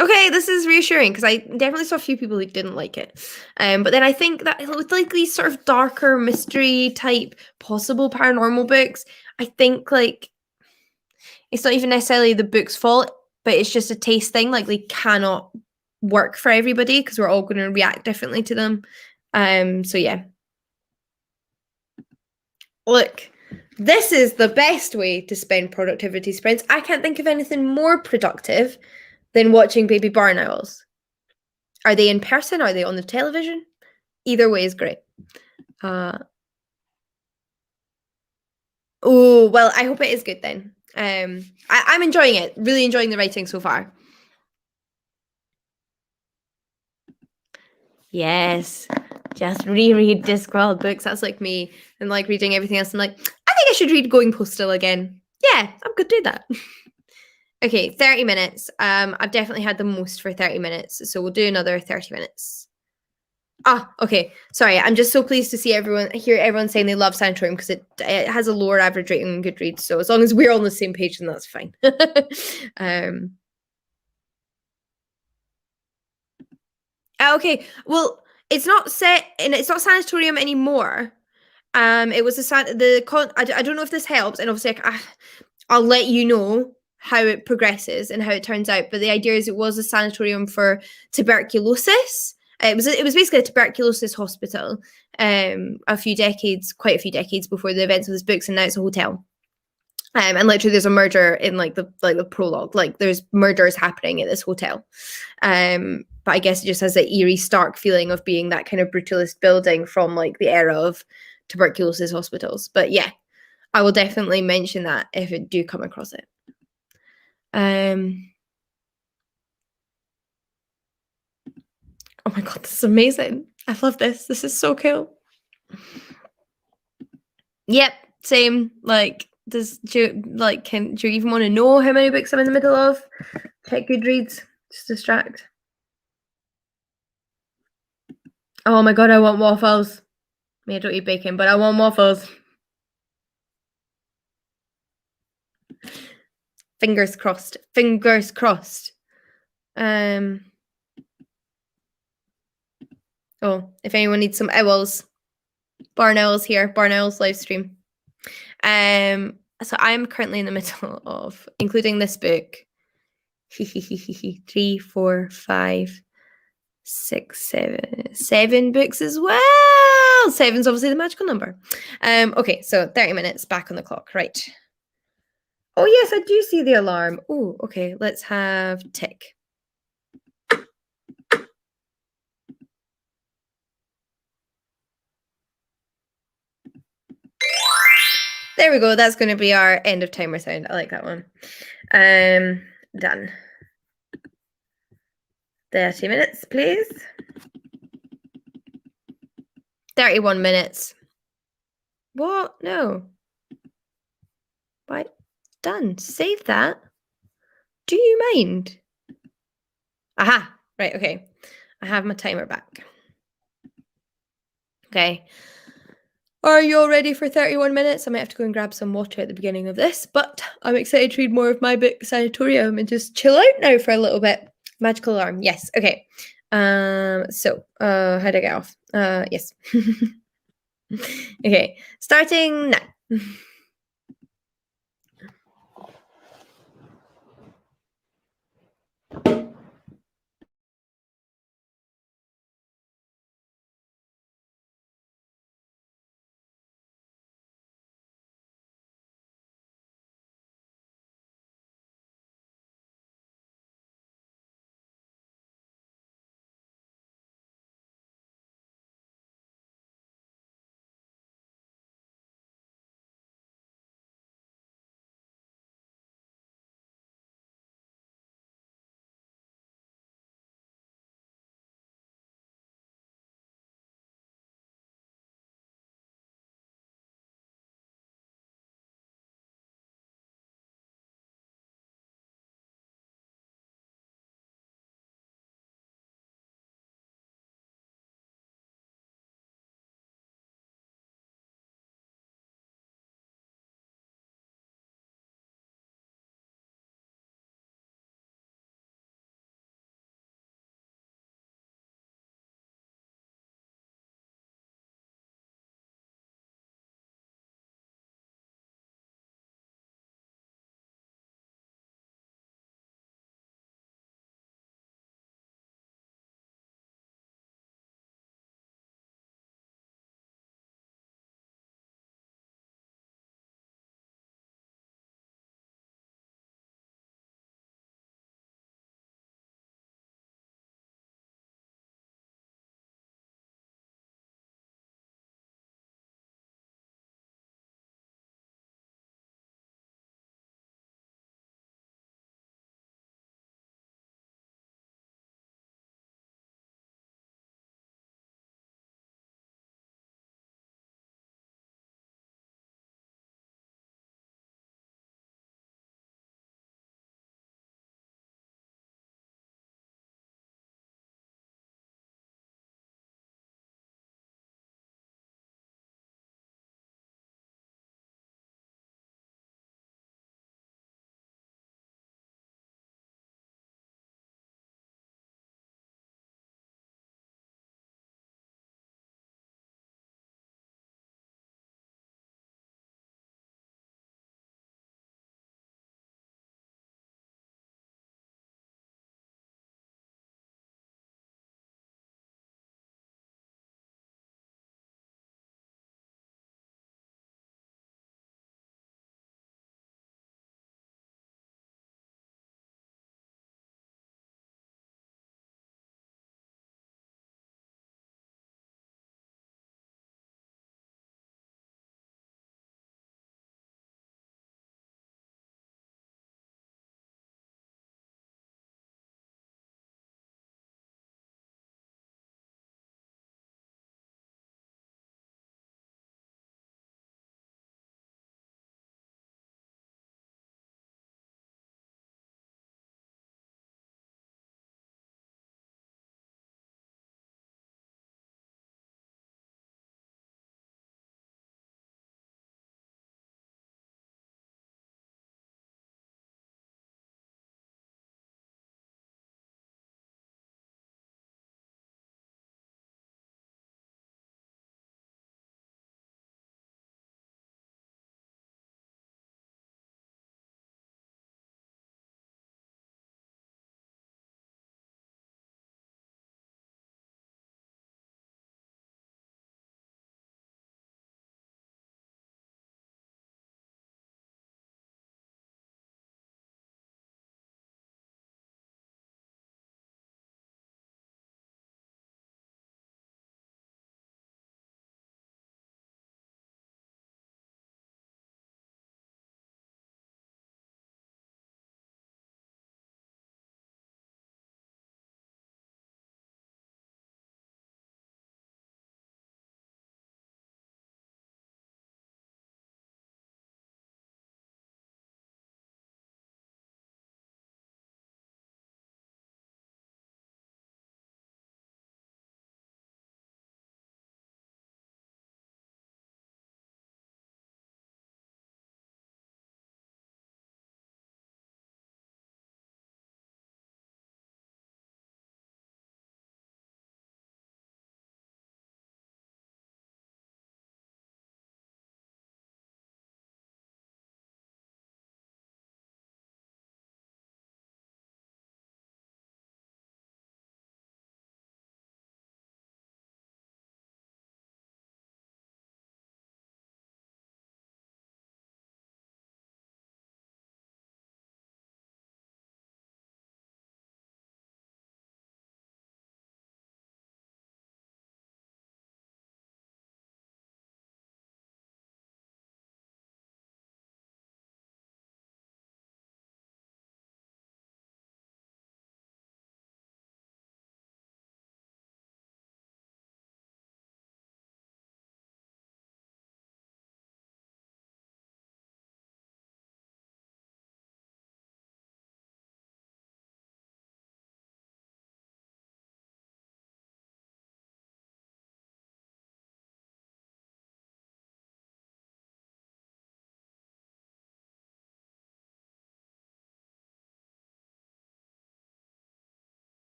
Okay, this is reassuring because I definitely saw a few people who didn't like it. But then I think that with like these sort of darker mystery type possible paranormal books, I think like it's not even necessarily the book's fault, but it's just a taste thing. Like they cannot work for everybody because we're all going to react differently to them. So yeah. Look, this is the best way to spend productivity sprints. I can't think of anything more productive than watching baby barn owls. Are they in person? Are they on the television? Either way is great. Oh, well, I hope it is good then. I'm enjoying it. Really enjoying the writing so far. Yes. Just reread Discworld books. That's like me. And like reading everything else. I'm like, I think I should read Going Postal again. Yeah, I'm good to do that. Okay, 30 minutes. I've definitely had the most for 30 minutes. So we'll do another 30 minutes. Ah, okay. Sorry, I'm just so pleased to see hear everyone saying they love Sanatorium because it has a lower average rating on Goodreads. So as long as we're on the same page, then that's fine. um, okay, well, it's not Sanatorium anymore. It was I don't know if this helps, and obviously I'll let you know how it progresses and how it turns out. But the idea is it was a sanatorium for tuberculosis. It was basically a tuberculosis hospital. Quite a few decades before the events of this books, and now it's a hotel. And literally, there's a murder in the prologue. Like there's murders happening at this hotel. But I guess it just has that eerie, stark feeling of being that kind of brutalist building from like the era of tuberculosis hospitals. But yeah, I will definitely mention that if I do come across it. Oh my god, this is amazing. I love this. This is so cool. Yep, same. Like, do you even want to know how many books I'm in the middle of? Check Goodreads. Just distract. Oh my god, I want waffles. I don't eat bacon, but I want waffles. Fingers crossed. Fingers crossed. Oh, if anyone needs some owls, Barn Owls here. Barn Owls live stream. So I'm currently in the middle of including this book. 3, 4, 5, 6, 7 books as well. Seven's obviously the magical number. Okay, so 30 minutes back on the clock, right? Oh yes, I do see the alarm. Oh, okay, let's have tick. There we go. That's going to be our end of timer sound. I like that one. Done. 30 minutes, please. 31 minutes. What? No. Right. Done. Save that. Do you mind? Aha. Right. Okay. I have my timer back. Okay. Are you all ready for 31 minutes? I might have to go and grab some water at the beginning of this, but I'm excited to read more of my book, Sanatorium, and just chill out now for a little bit. Magical alarm. Yes. Okay. How do I get off? Yes. Okay. Starting now.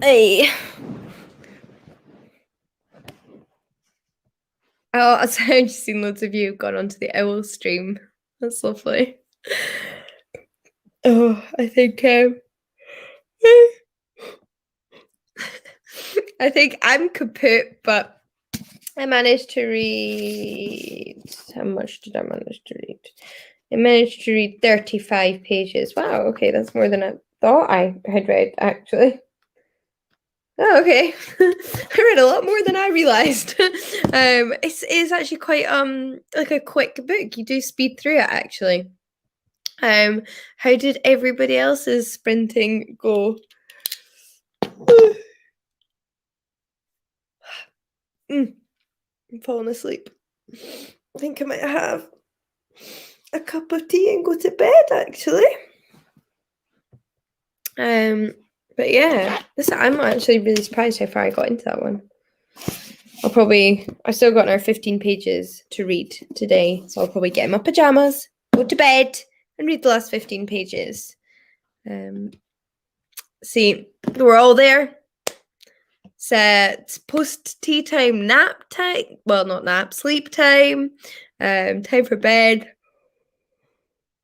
Hey. Oh, so I've just seen loads of you have gone onto the owl stream. That's lovely. Oh, I think I think I'm kaput, but I managed to read. How much did I manage to read? I managed to read 35 pages. Wow, okay, that's more than I thought I had read, actually. Oh, okay. I read a lot more than I realized. It's actually quite like a quick book. You do speed through it, actually. How did everybody else's sprinting go? I'm falling asleep. I think I might have a cup of tea and go to bed, actually. But yeah, I'm actually really surprised how far I got into that one. I've still got another 15 pages to read today, so I'll probably get in my pajamas, go to bed, and read the last 15 pages. See, we're all there. It's post tea time, nap time. Well, not nap, sleep time. Time for bed.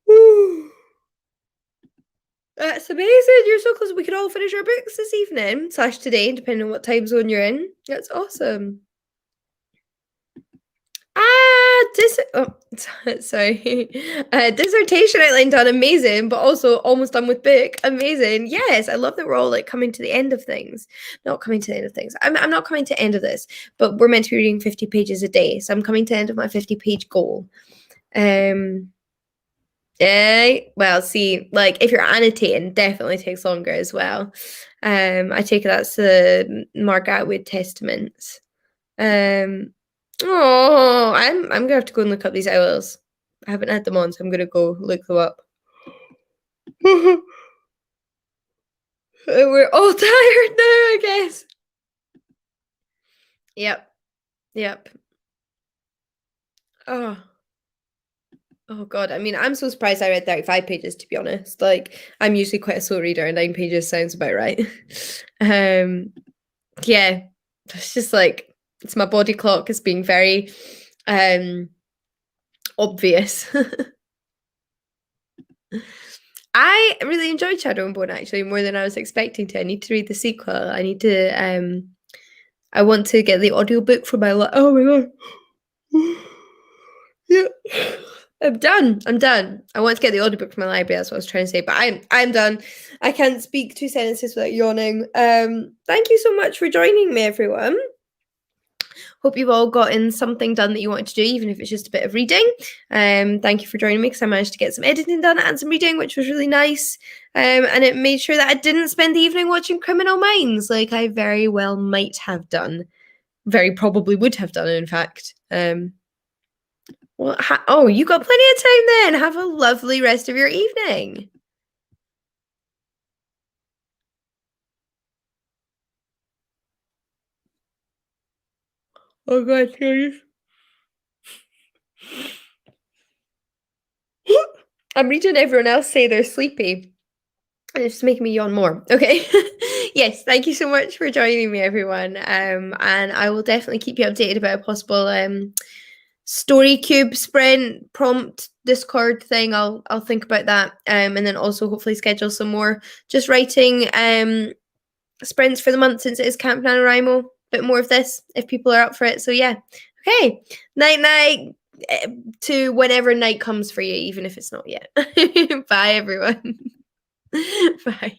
Woo. That's amazing. You're so close. We could all finish our books this evening / today, depending on what time zone you're in. That's awesome. Sorry. Dissertation outline done, amazing, but also almost done with book, amazing. Yes, I love that we're all like coming to the end of things. Not coming to the end of things. I'm not coming to the end of this, but we're meant to be reading 50 pages a day, so I'm coming to the end of my 50-page goal. Well, see, like if you're annotating, definitely takes longer as well. I take that's the Mark Atwood Testaments. Oh, I'm gonna have to go and look up these owls. I haven't had them on, so I'm gonna go look them up. We're all tired now, I guess. Yep. Oh. Oh god, I mean, I'm so surprised I read 35 pages, to be honest. Like, I'm usually quite a slow reader, and 9 pages sounds about right. Yeah, it's just like it's my body clock is being very obvious. I really enjoyed Shadow and Bone actually more than I was expecting to. I need to read the sequel. I need to I want to get the audiobook for my oh my god. Yeah. I'm done. I want to get the audiobook from my library, that's what I was trying to say. But I'm done. I can't speak 2 sentences without yawning. Thank you so much for joining me, everyone. Hope you've all gotten something done that you wanted to do, even if it's just a bit of reading. Thank you for joining me because I managed to get some editing done and some reading, which was really nice. And it made sure that I didn't spend the evening watching Criminal Minds like I very well might have done. Very probably would have done, in fact. Well, you got plenty of time then. Have a lovely rest of your evening. Oh god, serious? I'm reading everyone else say they're sleepy. And it's making me yawn more. Okay. Yes, thank you so much for joining me, everyone. And I will definitely keep you updated about a possible story cube sprint prompt Discord thing. I'll think about that. And then also hopefully schedule some more just writing sprints for the month since it is Camp NaNoWriMo. Bit more of this if people are up for it. So yeah. Okay. Night to whenever night comes for you, even if it's not yet. Bye everyone. Bye.